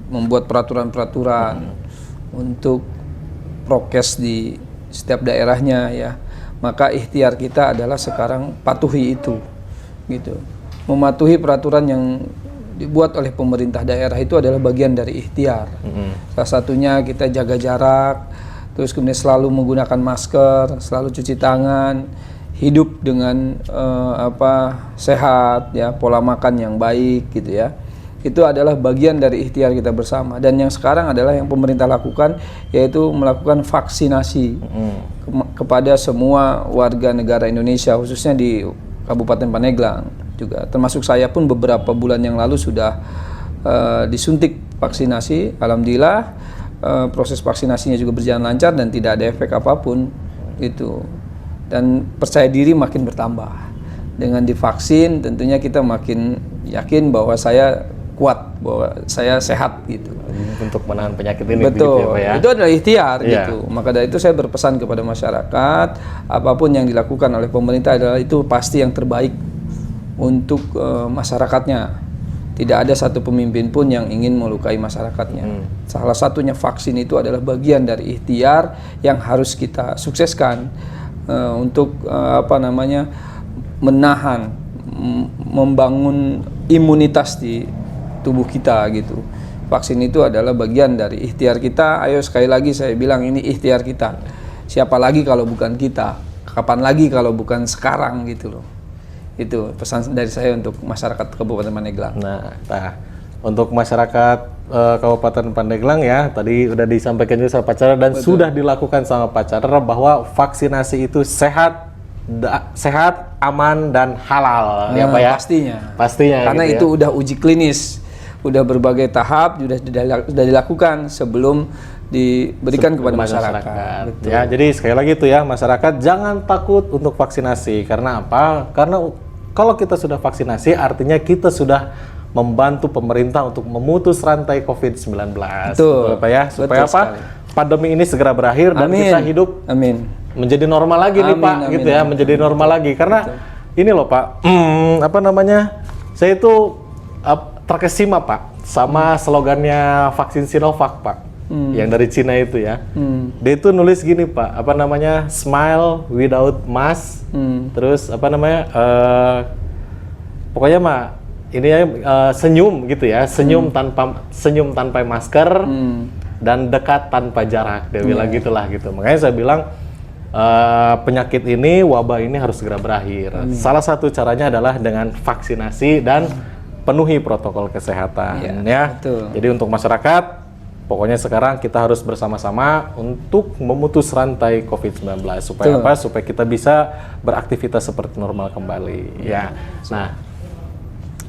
membuat peraturan-peraturan untuk prokes di setiap daerahnya ya. Maka ikhtiar kita adalah sekarang patuhi itu, gitu. Mematuhi peraturan yang dibuat oleh pemerintah daerah itu adalah bagian dari ikhtiar. Salah satunya kita jaga jarak, terus kemudian selalu menggunakan masker, selalu cuci tangan, hidup dengan sehat ya, pola makan yang baik gitu ya. Itu adalah bagian dari ikhtiar kita bersama. Dan yang sekarang adalah yang pemerintah lakukan, yaitu melakukan vaksinasi kepada semua warga negara Indonesia, khususnya di Kabupaten Pandeglang juga. Termasuk saya pun beberapa bulan yang lalu sudah disuntik vaksinasi. Alhamdulillah proses vaksinasinya juga berjalan lancar dan tidak ada efek apapun itu. Dan percaya diri makin bertambah. Dengan divaksin tentunya kita makin yakin bahwa saya kuat, bahwa saya sehat gitu. Untuk menahan penyakit ini. Betul, gitu ya, Pak, ya? Itu adalah ikhtiar gitu. Maka dari itu saya berpesan kepada masyarakat, apapun yang dilakukan oleh pemerintah adalah itu pasti yang terbaik untuk masyarakatnya. Tidak ada satu pemimpin pun yang ingin melukai masyarakatnya. Salah satunya vaksin itu adalah bagian dari ikhtiar yang harus kita sukseskan untuk menahan, membangun imunitas di tubuh kita gitu. Vaksin itu adalah bagian dari ikhtiar kita. Ayo sekali lagi saya bilang, ini ikhtiar kita. Siapa lagi kalau bukan kita? Kapan lagi kalau bukan sekarang gitu loh. Itu pesan dari saya untuk masyarakat Kabupaten Pandeglang. Nah, untuk masyarakat Kabupaten Pandeglang ya, tadi udah disampaikan juga sama Pak Chandra dan sudah dilakukan sama Pak Chandra bahwa vaksinasi itu sehat, aman dan halal ya Pak ya. Pastinya. Karena gitu itu udah uji klinis, udah berbagai tahap sudah dilakukan sebelum diberikan kepada masyarakat. Ya, jadi sekali lagi itu ya, masyarakat jangan takut untuk vaksinasi. Karena apa? Karena kalau kita sudah vaksinasi artinya kita sudah membantu pemerintah untuk memutus rantai COVID-19. Betul, Pak ya, supaya apa? Pandemi ini segera berakhir dan kita hidup menjadi normal lagi nih Pak, gitu ya, menjadi normal lagi. Karena ini loh Pak, saya itu terkesima Pak sama slogannya vaksin Sinovac Pak, yang dari Cina itu ya. Dia itu nulis gini Pak, smile without mask, terus pokoknya ini ya senyum gitu ya, senyum tanpa masker dan dekat tanpa jarak. Dia bilang gitulah gitu. Makanya saya bilang penyakit ini, wabah ini harus segera berakhir. Salah satu caranya adalah dengan vaksinasi dan penuhi protokol kesehatan ya. betul. Jadi untuk masyarakat, pokoknya sekarang kita harus bersama-sama untuk memutus rantai COVID-19 supaya apa? Supaya kita bisa beraktivitas seperti normal kembali ya. Nah,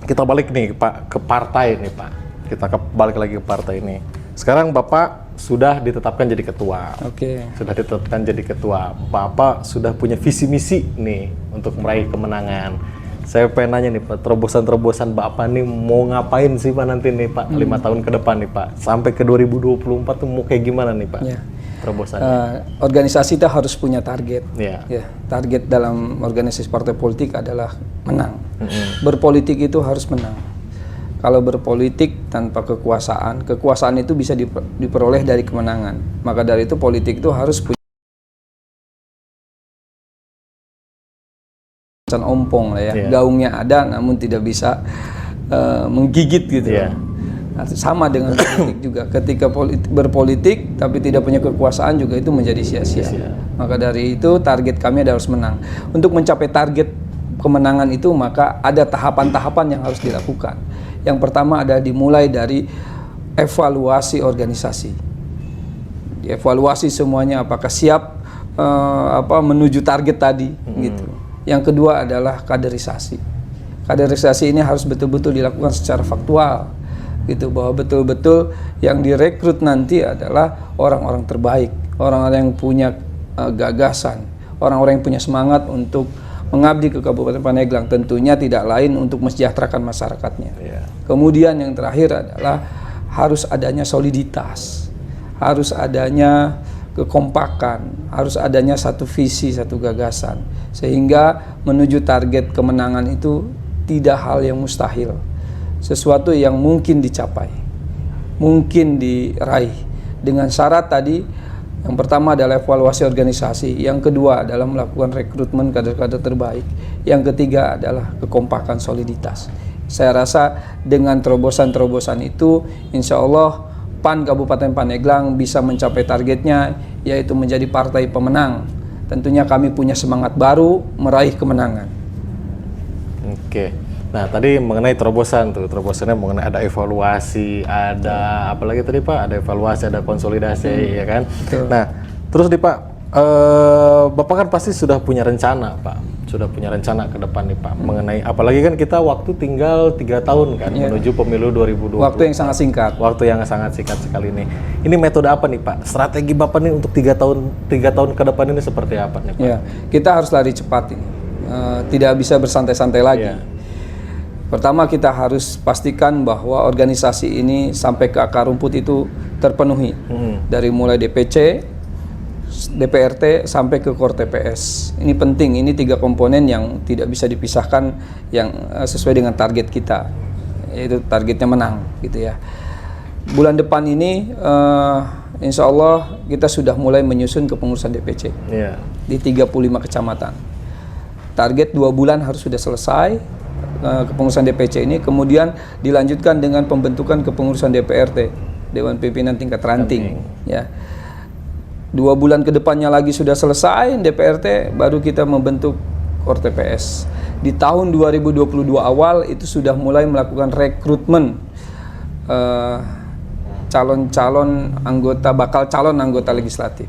kita balik nih Pak ke partai nih Pak. Kita balik lagi ke partai ini. Sekarang Bapak sudah ditetapkan jadi ketua. Oke. Sudah ditetapkan jadi ketua. Bapak sudah punya visi misi nih untuk meraih kemenangan. Saya pengen nanya nih Pak, terobosan-terobosan Bapak nih mau ngapain sih Pak nanti nih Pak, 5 tahun ke depan nih Pak, sampai ke 2024 tuh mau kayak gimana nih Pak? Ya. Terobosannya. Organisasi itu harus punya target. Iya. Ya, target dalam organisasi partai politik adalah menang. Berpolitik itu harus menang. Kalau berpolitik tanpa kekuasaan, kekuasaan itu bisa diperoleh dari kemenangan. Maka dari itu politik itu harus punya ompong lah ya, gaungnya ada namun tidak bisa menggigit gitu. Nah, sama dengan politik juga, ketika berpolitik tapi tidak punya kekuasaan juga itu menjadi sia-sia. Maka dari itu target kami adalah harus menang. Untuk mencapai target kemenangan itu maka ada tahapan-tahapan yang harus dilakukan. Yang pertama adalah dimulai dari evaluasi organisasi. Dievaluasi semuanya apakah siap menuju target tadi gitu. Yang kedua adalah kaderisasi. Kaderisasi ini harus betul-betul dilakukan secara faktual, gitu, bahwa betul-betul yang direkrut nanti adalah orang-orang terbaik, orang-orang yang punya gagasan, orang-orang yang punya semangat untuk mengabdi ke Kabupaten Pandeglang, tentunya tidak lain untuk mensejahterakan masyarakatnya. Kemudian yang terakhir adalah harus adanya soliditas, harus adanya kekompakan, harus adanya satu visi, satu gagasan, sehingga menuju target kemenangan itu tidak hal yang mustahil, sesuatu yang mungkin dicapai, mungkin diraih dengan syarat tadi. Yang pertama adalah evaluasi organisasi, yang kedua adalah melakukan rekrutmen kader-kader terbaik, yang ketiga adalah kekompakan, soliditas. Saya rasa dengan terobosan-terobosan itu, insya Allah PAN Kabupaten Pandeglang bisa mencapai targetnya, yaitu menjadi partai pemenang. Tentunya kami punya semangat baru meraih kemenangan. Oke. Nah, tadi mengenai terobosan tuh, terobosannya mengenai ada evaluasi, ada apalagi tadi Pak, ada evaluasi, ada konsolidasi, ya kan? Betul. Nah, terus nih Pak, Bapak kan pasti sudah punya rencana Pak, sudah punya rencana ke depan nih Pak, mengenai apalagi kan kita waktu tinggal 3 tahun kan menuju pemilu 2020. Waktu yang sangat singkat. Waktu yang sangat singkat sekali nih. Ini metode apa nih Pak? Strategi Bapak nih untuk 3 tahun ke depan ini seperti apa nih Pak? Ya, kita harus lari cepat ini. Tidak bisa bersantai-santai lagi. Pertama kita harus pastikan bahwa organisasi ini sampai ke akar rumput itu terpenuhi. Dari mulai DPC, DPRT sampai ke Kor TPS. Ini penting, ini 3 komponen yang tidak bisa dipisahkan, yang sesuai dengan target kita, yaitu targetnya menang gitu ya. Bulan depan ini insya Allah kita sudah mulai menyusun kepengurusan DPC di 35 kecamatan. Target 2 bulan harus sudah selesai kepengurusan DPC ini, kemudian dilanjutkan dengan pembentukan kepengurusan DPRT, Dewan Pimpinan Tingkat Ranting ya. 2 bulan ke depannya lagi sudah selesai DPRT, baru kita membentuk Kor TPS. Di tahun 2022 awal itu sudah mulai melakukan rekrutmen bakal calon anggota legislatif,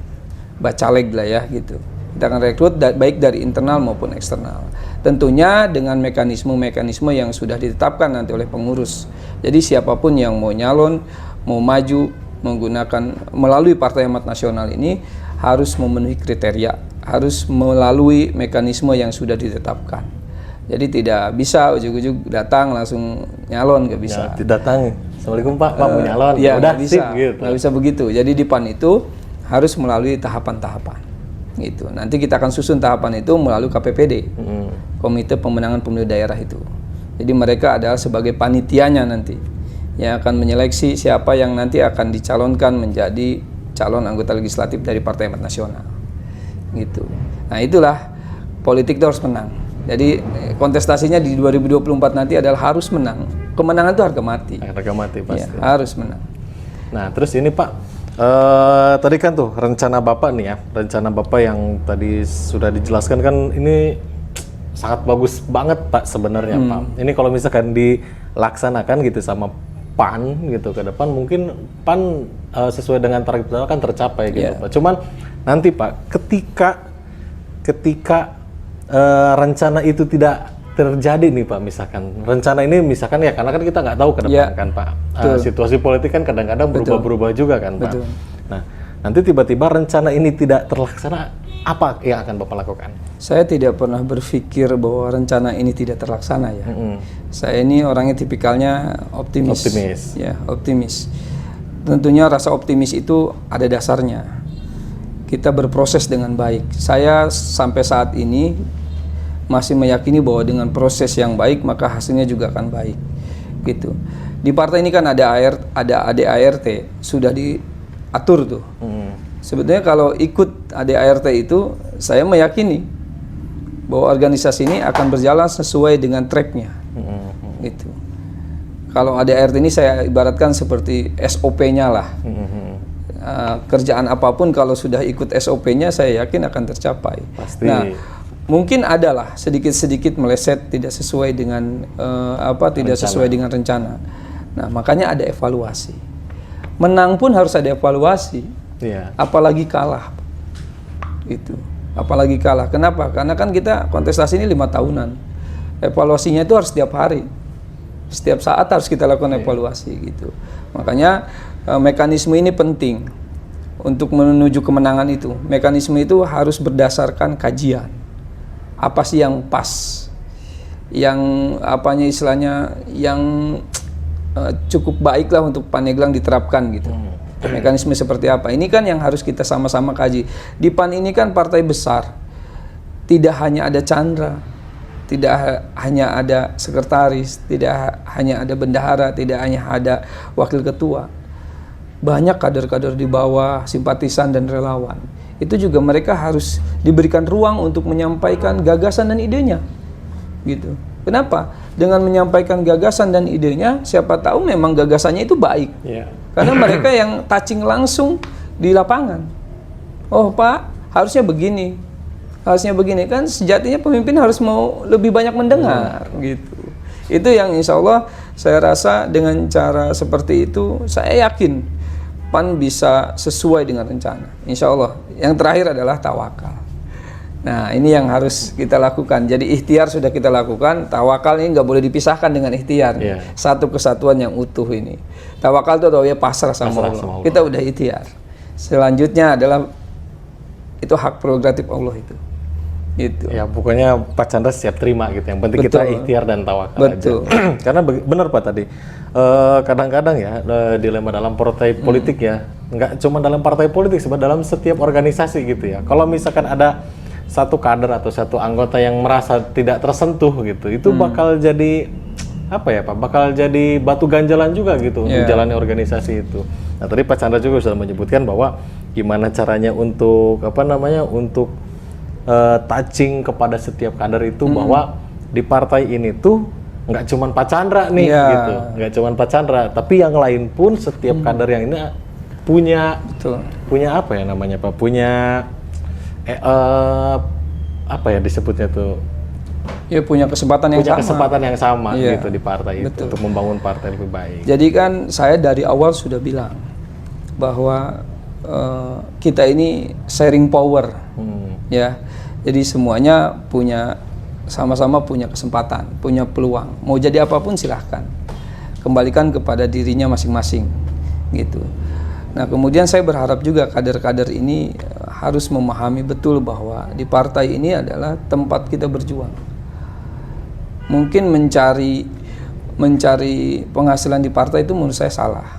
bacaleg lah ya gitu. Kita akan rekrut baik dari internal maupun eksternal. Tentunya dengan mekanisme-mekanisme yang sudah ditetapkan nanti oleh pengurus. Jadi siapapun yang mau nyalon, mau maju menggunakan melalui Partai Amanat Nasional ini harus memenuhi kriteria, harus melalui mekanisme yang sudah ditetapkan. Jadi tidak bisa ujuk-ujuk datang langsung nyalon, nggak bisa. Ya, didatangi. Assalamualaikum Pak, Pak mau nyalon. Ya, udah nggak bisa, gitu. nggak bisa begitu. Jadi di PAN itu harus melalui tahapan-tahapan. Gitu. Nanti kita akan susun tahapan itu melalui KPPD, Komite Pemenangan Pemilu Daerah itu. Jadi mereka adalah sebagai panitianya nanti, yang akan menyeleksi siapa yang nanti akan dicalonkan menjadi calon anggota legislatif dari Partai Amanat Nasional. Gitu. Nah itulah, politik itu harus menang. Jadi kontestasinya di 2024 nanti adalah harus menang. Kemenangan itu harga mati. Harga mati pasti. Ya, harus menang. Nah terus ini Pak, tadi kan tuh rencana Bapak nih ya, rencana Bapak yang tadi sudah dijelaskan kan ini sangat bagus banget Pak sebenarnya Pak. Ini kalau misalkan dilaksanakan gitu sama PAN gitu ke depan, mungkin PAN sesuai dengan target kan tercapai gitu Pak. Cuman nanti Pak, ketika rencana itu tidak terjadi nih Pak, misalkan rencana ini misalkan ya, karena kan kita nggak tahu ke depan kan Pak, situasi politik kan kadang-kadang berubah-berubah juga kan Pak. Nah, nanti tiba-tiba rencana ini tidak terlaksana, apa yang akan Bapak lakukan? Saya tidak pernah berpikir bahwa rencana ini tidak terlaksana ya. Saya ini orangnya tipikalnya optimis. Ya, optimis. Tentunya rasa optimis itu ada dasarnya. Kita berproses dengan baik. Saya sampai saat ini masih meyakini bahwa dengan proses yang baik maka hasilnya juga akan baik. Gitu. Di partai ini kan ada ADART, sudah diatur tuh. Sebetulnya kalau ikut ADART itu, saya meyakini bahwa organisasi ini akan berjalan sesuai dengan tracknya. Gitu. Kalau ADART ini saya ibaratkan seperti SOP-nya lah. Kerjaan apapun kalau sudah ikut SOP-nya, saya yakin akan tercapai. Pasti. Nah, mungkin adalah sedikit-sedikit meleset, tidak sesuai dengan tidak sesuai dengan rencana. Nah, makanya ada evaluasi. Menang pun harus ada evaluasi. Apalagi kalah. Itu. Apalagi kalah. Kenapa? Karena kan kita kontestasi ini 5 tahunan. Evaluasinya itu harus setiap hari. Setiap saat harus kita lakukan evaluasi gitu. Makanya mekanisme ini penting untuk menuju kemenangan itu. Mekanisme itu harus berdasarkan kajian. Apa sih yang pas? Yang apanya istilahnya yang cukup baik lah untuk Pandeglang diterapkan gitu. Mekanisme seperti apa? Ini kan yang harus kita sama-sama kaji. Di PAN ini kan partai besar. Tidak hanya ada Chandra, tidak hanya ada sekretaris, tidak hanya ada bendahara, tidak hanya ada wakil ketua. Banyak kader-kader di bawah, simpatisan dan relawan. Itu juga mereka harus diberikan ruang untuk menyampaikan gagasan dan idenya. Gitu. Kenapa? Dengan menyampaikan gagasan dan idenya, siapa tahu memang gagasannya itu baik. Karena mereka yang touching langsung di lapangan. Oh Pak, harusnya begini. Harusnya begini. Kan sejatinya pemimpin harus mau lebih banyak mendengar. Gitu. Itu yang insya Allah saya rasa dengan cara seperti itu, saya yakin PAN bisa sesuai dengan rencana. Insya Allah. Yang terakhir adalah tawakal. Nah, ini yang harus kita lakukan. Jadi ikhtiar sudah kita lakukan, tawakal ini nggak boleh dipisahkan dengan ikhtiar. Satu kesatuan yang utuh ini. Tawakal itu adalah pasrah sama Allah. Kita udah ikhtiar. Selanjutnya adalah itu hak prerogatif Allah itu. Gitu. Ya, pokoknya Pak Chandra siap terima gitu. Yang penting kita ikhtiar dan tawakal aja. Karena benar Pak tadi. Kadang-kadang ya dilema dalam partai politik ya, nggak cuma dalam partai politik, sebenarnya dalam setiap organisasi gitu ya. Kalau misalkan ada satu kader atau satu anggota yang merasa tidak tersentuh gitu, itu bakal jadi apa ya Pak? Bakal jadi batu ganjalan juga gitu untuk jalani organisasi itu. Nah, tadi Pak Chandra juga sudah menyebutkan bahwa gimana caranya untuk untuk touching kepada setiap kader itu bahwa di partai ini tuh nggak cuma Pak Chandra nih gitu, nggak cuma Pak Chandra, tapi yang lain pun setiap kader yang ini punya apa ya namanya Pak? Punya apa ya disebutnya tuh? Ya punya kesempatan yang sama gitu di partai itu untuk membangun partai lebih baik. Jadi kan saya dari awal sudah bilang bahwa kita ini sharing power, ya. Jadi semuanya sama-sama punya kesempatan, punya peluang. Mau jadi apapun silahkan, kembalikan kepada dirinya masing-masing, gitu. Nah, kemudian saya berharap juga kader-kader ini harus memahami betul bahwa di partai ini adalah tempat kita berjuang. Mungkin mencari penghasilan di partai itu menurut saya salah.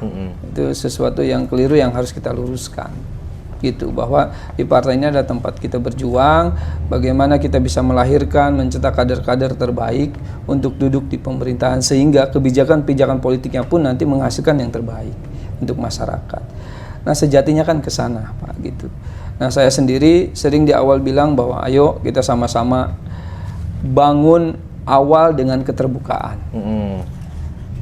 Itu sesuatu yang keliru yang harus kita luruskan. Gitu, bahwa di partai ini adalah tempat kita berjuang, bagaimana kita bisa melahirkan, mencetak kader-kader terbaik untuk duduk di pemerintahan sehingga kebijakan-kebijakan politiknya pun nanti menghasilkan yang terbaik untuk masyarakat. Nah, sejatinya kan ke sana, Pak, gitu. Nah, saya sendiri sering di awal bilang bahwa ayo kita sama-sama bangun awal dengan keterbukaan.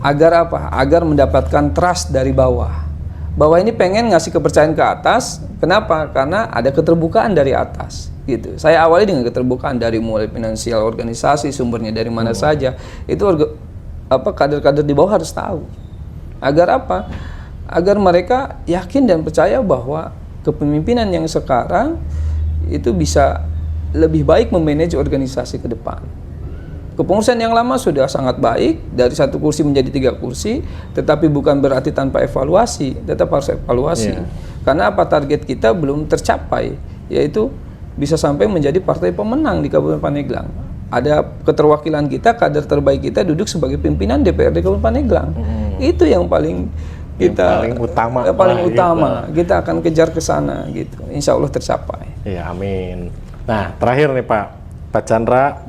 Agar apa? Agar mendapatkan trust dari bawah. bahwa ini pengen ngasih kepercayaan ke atas. Kenapa? Karena ada keterbukaan dari atas gitu. Saya awali dengan keterbukaan dari mulai finansial organisasi, sumbernya dari mana saja. Itu kader-kader di bawah harus tahu. Agar apa? Agar mereka yakin dan percaya bahwa kepemimpinan yang sekarang itu bisa lebih baik memanage organisasi ke depan. Kepengurusan yang lama sudah sangat baik, dari 1 kursi menjadi 3 kursi, tetapi bukan berarti tanpa evaluasi, tetap harus evaluasi. Karena apa, target kita belum tercapai, yaitu bisa sampai menjadi partai pemenang di Kabupaten Pandeglang. Ada keterwakilan kita, kader terbaik kita duduk sebagai pimpinan DPRD Kabupaten Pandeglang. Itu yang paling kita paling utama. Gitu. Kita akan kejar ke sana gitu. Insya Allah tercapai. Iya, amin. Nah, terakhir nih Pak Chandra,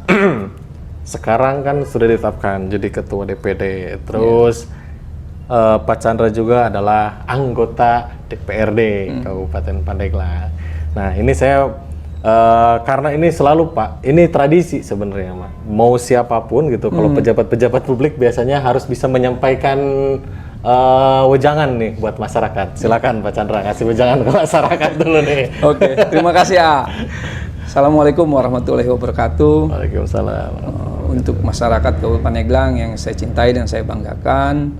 sekarang kan sudah ditetapkan jadi ketua DPD. Terus Pak Chandra juga adalah anggota DPRD Kabupaten Pandeglang. Nah, ini saya karena ini selalu Pak, ini tradisi sebenarnya, mau siapapun gitu, kalau pejabat-pejabat publik biasanya harus bisa menyampaikan wejangan nih buat masyarakat. Silakan Pak Chandra kasih wejangan ke masyarakat dulu nih. Oke, terima kasih A. Assalamualaikum warahmatullahi wabarakatuh. Waalaikumsalam. Untuk masyarakat Kabupaten Pandeglang yang saya cintai dan saya banggakan,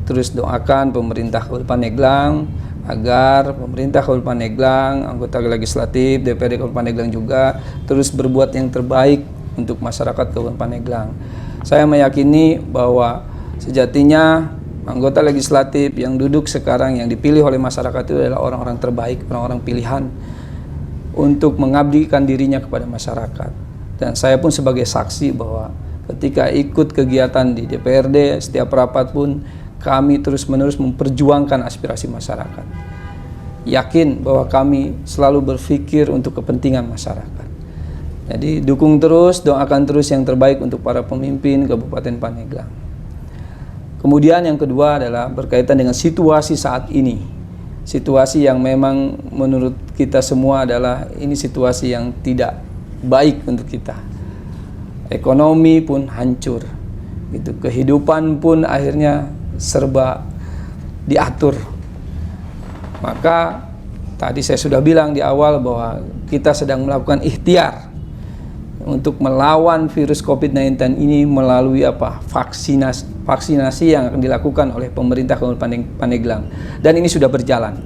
terus doakan pemerintah Kabupaten Pandeglang agar pemerintah Kabupaten Pandeglang, anggota legislatif DPRD Kabupaten Pandeglang juga terus berbuat yang terbaik untuk masyarakat Kabupaten Pandeglang. Saya meyakini bahwa sejatinya anggota legislatif yang duduk sekarang yang dipilih oleh masyarakat itu adalah orang-orang terbaik, orang-orang pilihan untuk mengabdikan dirinya kepada masyarakat. Dan saya pun sebagai saksi bahwa ketika ikut kegiatan di DPRD, setiap rapat pun kami terus-menerus memperjuangkan aspirasi masyarakat. Yakin bahwa kami selalu berpikir untuk kepentingan masyarakat. Jadi dukung terus, doakan terus yang terbaik untuk para pemimpin Kabupaten Pandeglang. Kemudian yang kedua adalah berkaitan dengan situasi saat ini. Situasi yang memang menurut kita semua adalah ini situasi yang tidak baik untuk kita. Ekonomi pun hancur, gitu. Kehidupan pun akhirnya serba diatur. Maka tadi saya sudah bilang di awal bahwa kita sedang melakukan ikhtiar untuk melawan virus COVID-19 ini melalui vaksinasi yang akan dilakukan oleh pemerintah Kabupaten Pandeglang, dan ini sudah berjalan.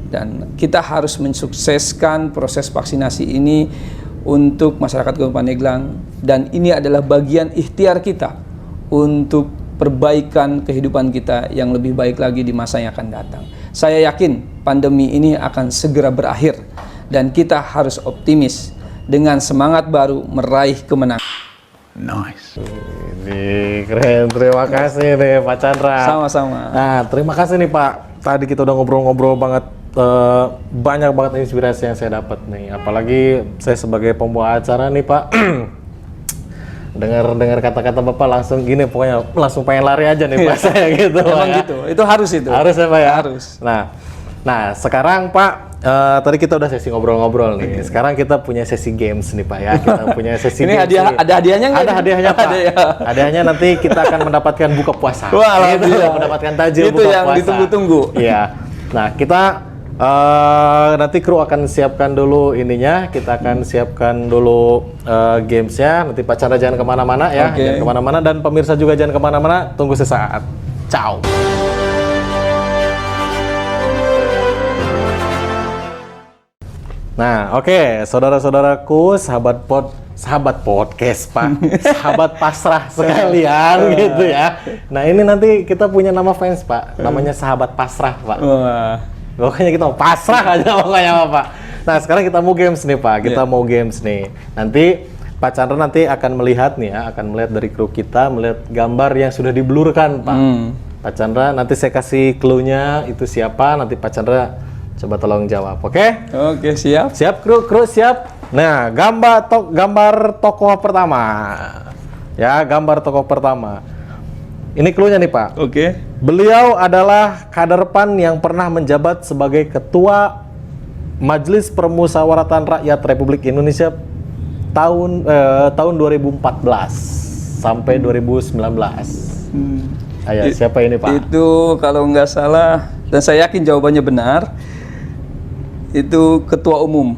Dan kita harus mensukseskan proses vaksinasi ini untuk masyarakat Kabupaten Pandeglang, dan ini adalah bagian ikhtiar kita untuk perbaikan kehidupan kita yang lebih baik lagi di masa yang akan datang. Saya yakin pandemi ini akan segera berakhir dan kita harus optimis dengan semangat baru meraih kemenangan. Nice. Ini keren, terima kasih nih Pak Chandra. Sama-sama. Nah, terima kasih nih Pak. Tadi kita udah ngobrol-ngobrol banget, banyak banget inspirasi yang saya dapat nih. Apalagi saya sebagai pembawa acara nih Pak. dengar kata-kata Bapak langsung gini, pokoknya langsung pengen lari aja nih Pak saya gitu. Emang ya. gitu, itu harus itu. Harus ya Pak ya? Harus. Nah sekarang Pak, tadi kita udah sesi ngobrol-ngobrol nih. Sekarang kita punya sesi games nih Pak ya. Kita punya sesi ini games nih. ada hadiahnya nggak? Ada hadiahnya Pak. Ada ya. Hadiahnya nanti kita akan mendapatkan buka puasa. Wah, itu mendapatkan tajil itu buka yang puasa. ditunggu-tunggu. Iya. Nah kita nanti kru akan siapkan dulu ininya. Kita akan siapkan dulu gamesnya. Nanti Pak Chandra jangan kemana-mana ya. Okay. Jangan kemana-mana, dan pemirsa juga jangan kemana-mana. Tunggu sesaat. Ciao. Nah, oke, saudara-saudaraku, sahabat podcast Pak, sahabat pasrah sekalian gitu ya. Nah, ini nanti kita punya nama fans Pak, namanya sahabat pasrah Pak. Wah. Pokoknya kita mau pasrah aja pokoknya Pak. Nah, sekarang kita mau games nih Pak, kita mau games nih. Nanti Pak Chandra nanti akan melihat nih ya, akan melihat dari kru kita, melihat gambar yang sudah diblurkan Pak. Pak Chandra, nanti saya kasih clue-nya itu siapa, nanti Pak Chandra coba tolong jawab, oke? Oke, siap. Siap kru siap. Nah, gambar tokoh pertama. Ya, gambar tokoh pertama. Ini clue-nya nih Pak. Oke. Beliau adalah kader PAN yang pernah menjabat sebagai Ketua Majelis Permusyawaratan Rakyat Republik Indonesia tahun 2014 sampai 2019. Ayo, siapa ini Pak? Itu kalau nggak salah dan saya yakin jawabannya benar. Itu Ketua Umum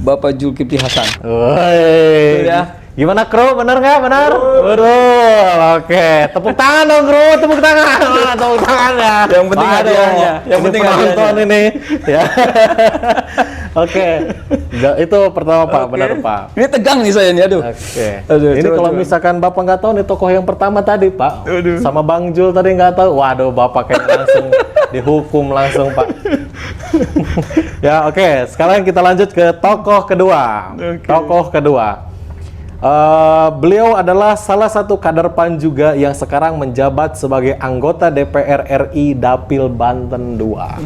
Bapak Zulkifli Hasan. Woi. Ya. Gimana kru? Benar nggak? Benar? Waduh. Oke. Tepuk tangan dong kru. Tepuk tangan. Mana tepuk tangannya? Yang penting Waduh. hadiahnya. Yang Ini penting penonton hadiahnya. ini. Ya. Oke. Itu pertama Pak. Oke. Benar Pak. Ini tegang nih saya nih, aduh. Oke. Aduh, Ini coba, kalau coba. misalkan Bapak nggak tahu nih tokoh yang pertama tadi Pak, Aduh. sama Bang Jul tadi nggak tahu, waduh Bapak kayak langsung dihukum langsung Pak. Ya oke, sekarang kita lanjut ke tokoh kedua. Oke. Tokoh kedua. Beliau adalah salah satu kader PAN juga yang sekarang menjabat sebagai anggota DPR RI Dapil Banten 2.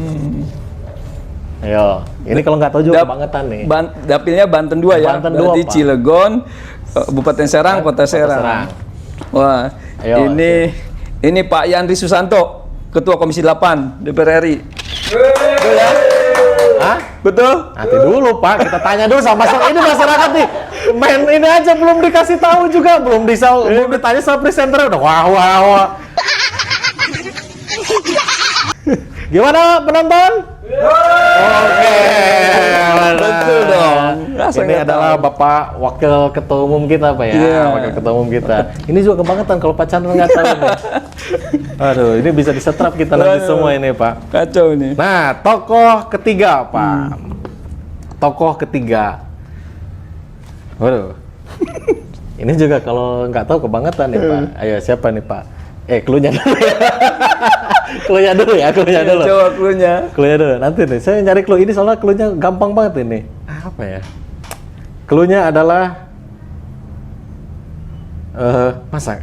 Ayo, ini kalau nggak tahu juga kebangetan nih. Dapilnya Banten 2 ya. Banten 2, Berarti Pak. Cilegon, Kabupaten Serang, Kota Serang. Serang. Wah, Ayo, ini Pak Yandri Susanto, Ketua Komisi 8 DPR RI. Betul ya? Hah? Betul? Nanti dulu Pak, kita tanya dulu sama ini masyarakat nih. Main ini aja belum dikasih tahu juga, belum ditanya sama presenter udah wah. Gimana penonton? Oke. Betul dong. Rasa Ini nggak adalah Bapak Wakil Ketua Umum kita Pak ya, Iya. Wakil Ketua Umum kita. Ini juga kebangetan kalau Pak Chandra nggak tahu nih. Aduh, ini bisa disetrap kita nanti Aduh. semua ini Pak. Kacau nih. Nah, tokoh ketiga, Pak. Tokoh ketiga. Waduh. Ini juga kalau nggak tahu kebangetan nih, Pak. Ayo, siapa nih, Pak? Cluenya dulu ya. Cluenya dulu ya, cluenya dulu. Coba cluenya. Cluenya dulu. Nanti nih, saya nyari clue ini soalnya cluenya gampang banget ini. Apa ya? Cluenya adalah masa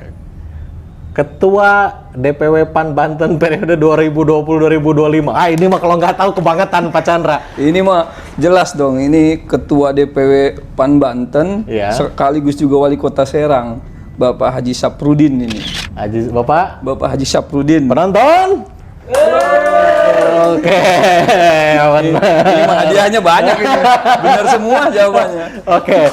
Ketua DPW PAN Banten periode 2020-2025. Ini mah kalau nggak tahu kebangetan Pak Chandra. Ini mah jelas dong, ini Ketua DPW PAN Banten, Iya. sekaligus juga Wali Kota Serang, Bapak Haji Saprudin ini. Bapak Bapak Haji Saprudin. penonton. Oke, benar. Ini mah hadiahnya banyak ini. Benar semua jawabannya. Oke.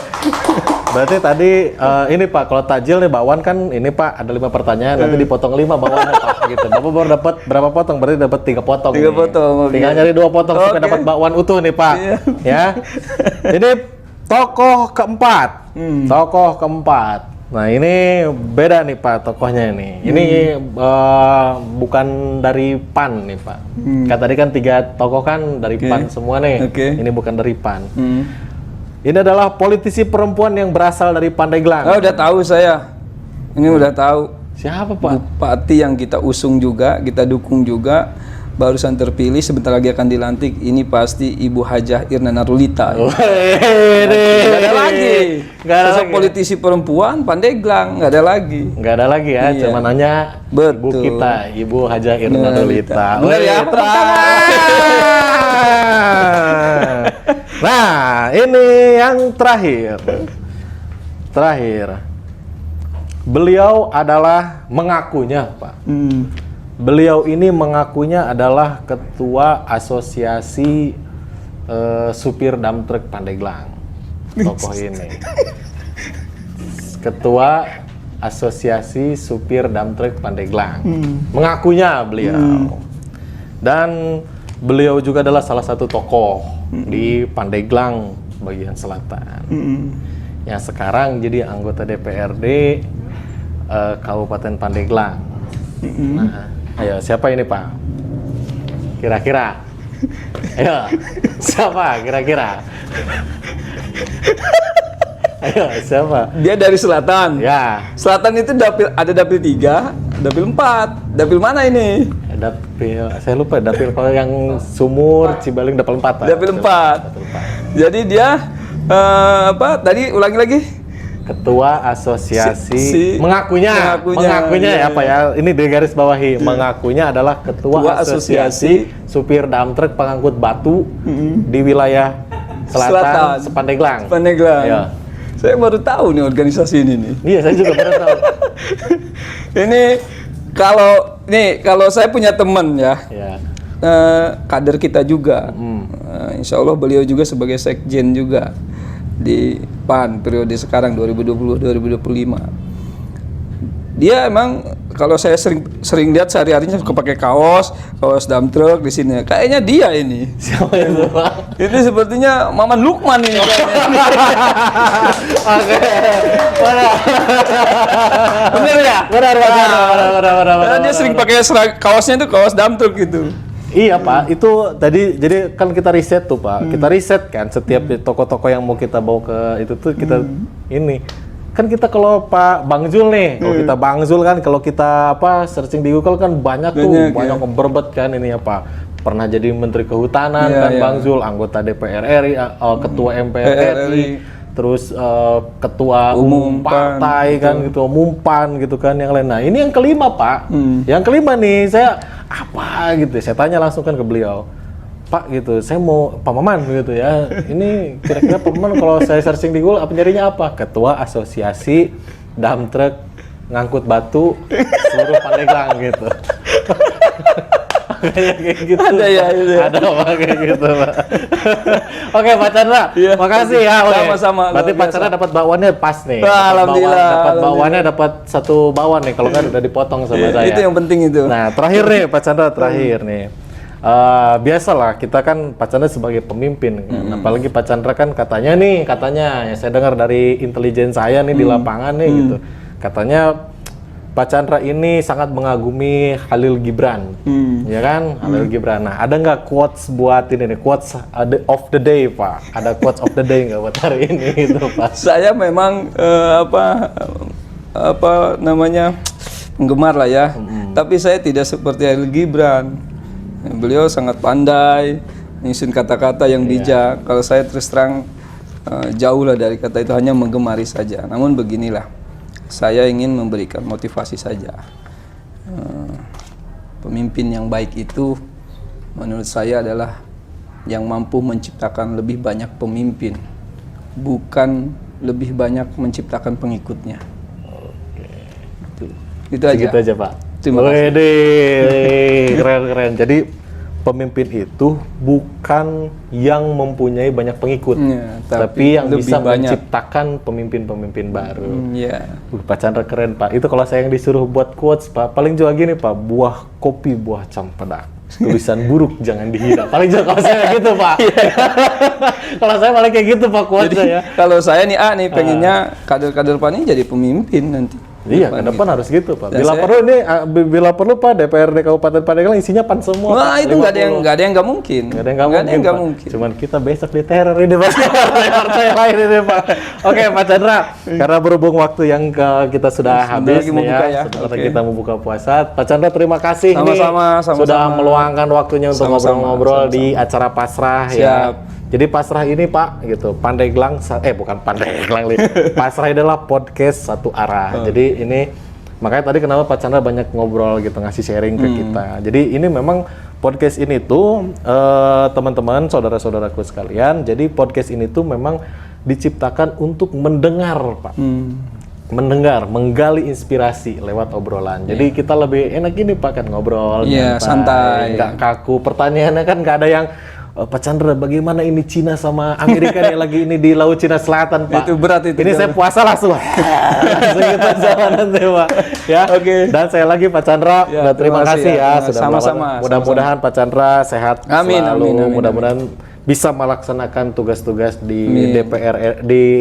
Berarti tadi ini Pak, kalau takjil nih bakwan kan ini Pak ada 5 pertanyaan, nanti dipotong 5 bakwannya Pak gitu. Bapak baru dapat berapa potong? Berarti dapat 3 potong. 3 nih. potong, oke. Tinggal nyari 2 potong supaya Oke. dapat bakwan utuh nih Pak. Iya. Ya. Ini tokoh keempat. Tokoh keempat. Nah, ini beda nih Pak tokohnya ini. Ini bukan dari PAN nih Pak. Kan tadi kan 3 tokoh kan dari Oke. PAN semua nih. Oke. Ini bukan dari PAN. Hmm. Ini adalah politisi perempuan yang berasal dari Pandeglang. Oh, udah tahu saya. Ini udah tahu. Siapa Pak? Bupati yang kita usung juga, kita dukung juga, barusan terpilih, sebentar lagi akan dilantik. Ini pasti Ibu Hajah Irna Narulita. Nggak ada lagi. Nggak ada Sosok lagi. politisi perempuan Pandeglang, nggak ada lagi. Nggak ada lagi ya, Iya. cuma nanya ibu Betul. kita, Ibu Hajah Irna Narulita. Benar ya? Tepuk tangan. Nah, ini yang terakhir. Beliau adalah mengakunya, Pak. Beliau ini mengakunya adalah ketua asosiasi supir dump truck Pandeglang. Tokoh ini. Ketua asosiasi supir dump truck Pandeglang. Mengakunya beliau. Dan beliau juga adalah salah satu tokoh di Pandeglang bagian selatan. Yang sekarang jadi anggota DPRD Kabupaten Pandeglang. Nah, ayo siapa ini Pak? Kira-kira? Ayo, siapa kira-kira? Ayo, siapa? Dia dari selatan. Ya, Selatan itu ada dapil 3, dapil 4. Dapil mana ini? dapil, saya lupa dapil kalau yang Sumur, Cibaling dapil 4. Pak. Dapil 4. Dapil 4. Jadi dia apa? Tadi ulangi lagi. Ketua asosiasi mengakunya iya, ya Pak ya. Ini di garis bawahi. Mengakunya adalah ketua Ketua asosiasi supir dump truck pengangkut batu di wilayah selatan Sepandeglang. Pandeglang. Iya. Saya baru tahu nih organisasi ini nih. Iya, saya juga baru tahu. Ini kalau saya punya teman ya, Ya. kader kita juga. Insya Allah beliau juga sebagai sekjen juga di PAN periode sekarang 2020-2025. Dia emang kalau saya sering lihat sehari-harinya pakai kaos dump truck di sini. Kayaknya dia ini. Siapa itu, Pak? Ini sepertinya Maman Lukman ini. Oke. Bener ya? Benar. Karena dia sering pakai kaosnya itu kaos dump truck gitu. Iya Pak, itu tadi jadi kan kita riset tuh Pak, kita riset kan setiap di toko-toko yang mau kita bawa ke itu tuh kita ini kan kita kalau Pak Bang Zul nih, kalau kita Bang Zul kan kalau kita searching di Google kan banyak tuh banyak yang berbet kan ini ya Pak. Pernah jadi Menteri Kehutanan kan Bang Zul, anggota DPR RI, ketua MPR RI, terus ketua umum partai kan gitu, umpan gitu kan yang lain. Nah ini yang kelima Pak, yang kelima nih saya apa gitu, saya tanya langsung kan ke beliau, Pak gitu, saya mau Pak Maman gitu ya. Ini kira-kira Pak Maman kalau saya searching di Google apa nyarinya apa? Ketua Asosiasi Dump Truck Ngangkut Batu seluruh Pandeglang gitu. Kayak gitu. Ada ya, ada Pak kayak gitu Pak. Oke Pak Chandra, makasih ya. Sama-sama. Berarti Pak Chandra dapat bakwannya pas nih. Alhamdulillah. Dapat bakwannya dapat satu bakwan nih. Kalau kan udah dipotong sama saya. Itu yang penting itu. Nah terakhir nih Pak Chandra terakhir nih. Biasalah kita kan Pak Chandra sebagai pemimpin kan? Apalagi Pak Chandra kan katanya ya saya dengar dari intelijen saya nih di lapangan nih gitu, katanya Pak Chandra ini sangat mengagumi Khalil Gibran, ya kan? Khalil Gibran. Nah, ada nggak quotes buat ini nih, quotes of the day, Pak? Ada quotes of the day nggak buat hari ini, itu, Pak? Saya memang apa namanya penggemar lah ya. Tapi saya tidak seperti Khalil Gibran. Beliau sangat pandai, nyusun kata-kata yang bijak. Kalau saya terus terang jauh lah dari kata itu, hanya menggemari saja. Namun beginilah. Saya ingin memberikan motivasi saja. Pemimpin yang baik itu menurut saya adalah yang mampu menciptakan lebih banyak pemimpin, bukan lebih banyak menciptakan pengikutnya. Itu aja. Gitu aja Pak. Terima kasih. Keren. Jadi pemimpin itu bukan yang mempunyai banyak pengikut, tapi yang bisa menciptakan pemimpin-pemimpin baru. Pak Chandra keren Pak. Itu kalau saya yang disuruh buat quotes Pak, paling juga gini Pak, buah kopi buah cempedak, tulisan buruk jangan dihina. Paling juga kalau saya gitu Pak. Kalau saya paling kayak gitu Pak quotes saya. Kalau saya nih pengennya kader-kader PAN ini jadi pemimpin nanti. Iya, ke depan harus gitu Pak. Bila perlu Pak, DPRD Kabupaten Pandeglang isinya PAN semua. Wah, itu nggak ada yang nggak mungkin. Nggak ada yang nggak mungkin. Cuman kita besok di teror ini Pak. Partai lain ini Pak. Oke Pak Chandra, karena berhubung waktu yang kita sudah habis nih ya, sebentar kita mau buka puasa. Pak Chandra terima kasih sama-sama sudah meluangkan waktunya untuk ngobrol-ngobrol di acara Pasrah ya. Jadi Pasrah ini Pak gitu, Pandeglang, bukan Pandeglang, Pasrah adalah podcast satu arah. Jadi ini makanya tadi kenapa Pak Chandra banyak ngobrol gitu, ngasih sharing ke kita. Jadi ini memang podcast ini tuh teman-teman, saudara-saudaraku sekalian. Jadi podcast ini tuh memang diciptakan untuk mendengar Pak. Mendengar, menggali inspirasi lewat obrolan. Jadi kita lebih enak ini Pak kan ngobrol, santai, nggak kaku. Pertanyaannya kan nggak ada yang Pak Chandra, bagaimana ini Cina sama Amerika nih lagi ini di Laut Cina Selatan Pak? Itu berat itu. Ini saya puasa langsung. Langsung kita jalan nanti Pak. Ya. Dan saya lagi Pak Chandra, terima kasih ya sudah sama-sama. Mudah-mudahan Pak Chandra sehat selalu. Mudah-mudahan bisa melaksanakan tugas-tugas di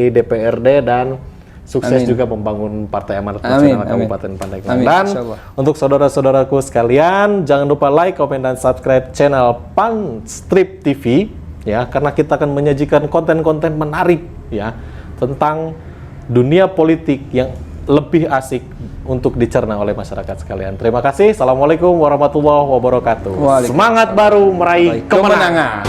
DPRD dan sukses juga membangun Partai Amanat Nasional Kabupaten Pandeglang. Dan untuk saudara-saudaraku sekalian, jangan lupa like, komen, dan subscribe channel PAN Strip TV ya, karena kita akan menyajikan konten-konten menarik ya tentang dunia politik yang lebih asik untuk dicerna oleh masyarakat sekalian. Terima kasih. Assalamualaikum warahmatullahi wabarakatuh. Semangat baru meraih kemenangan.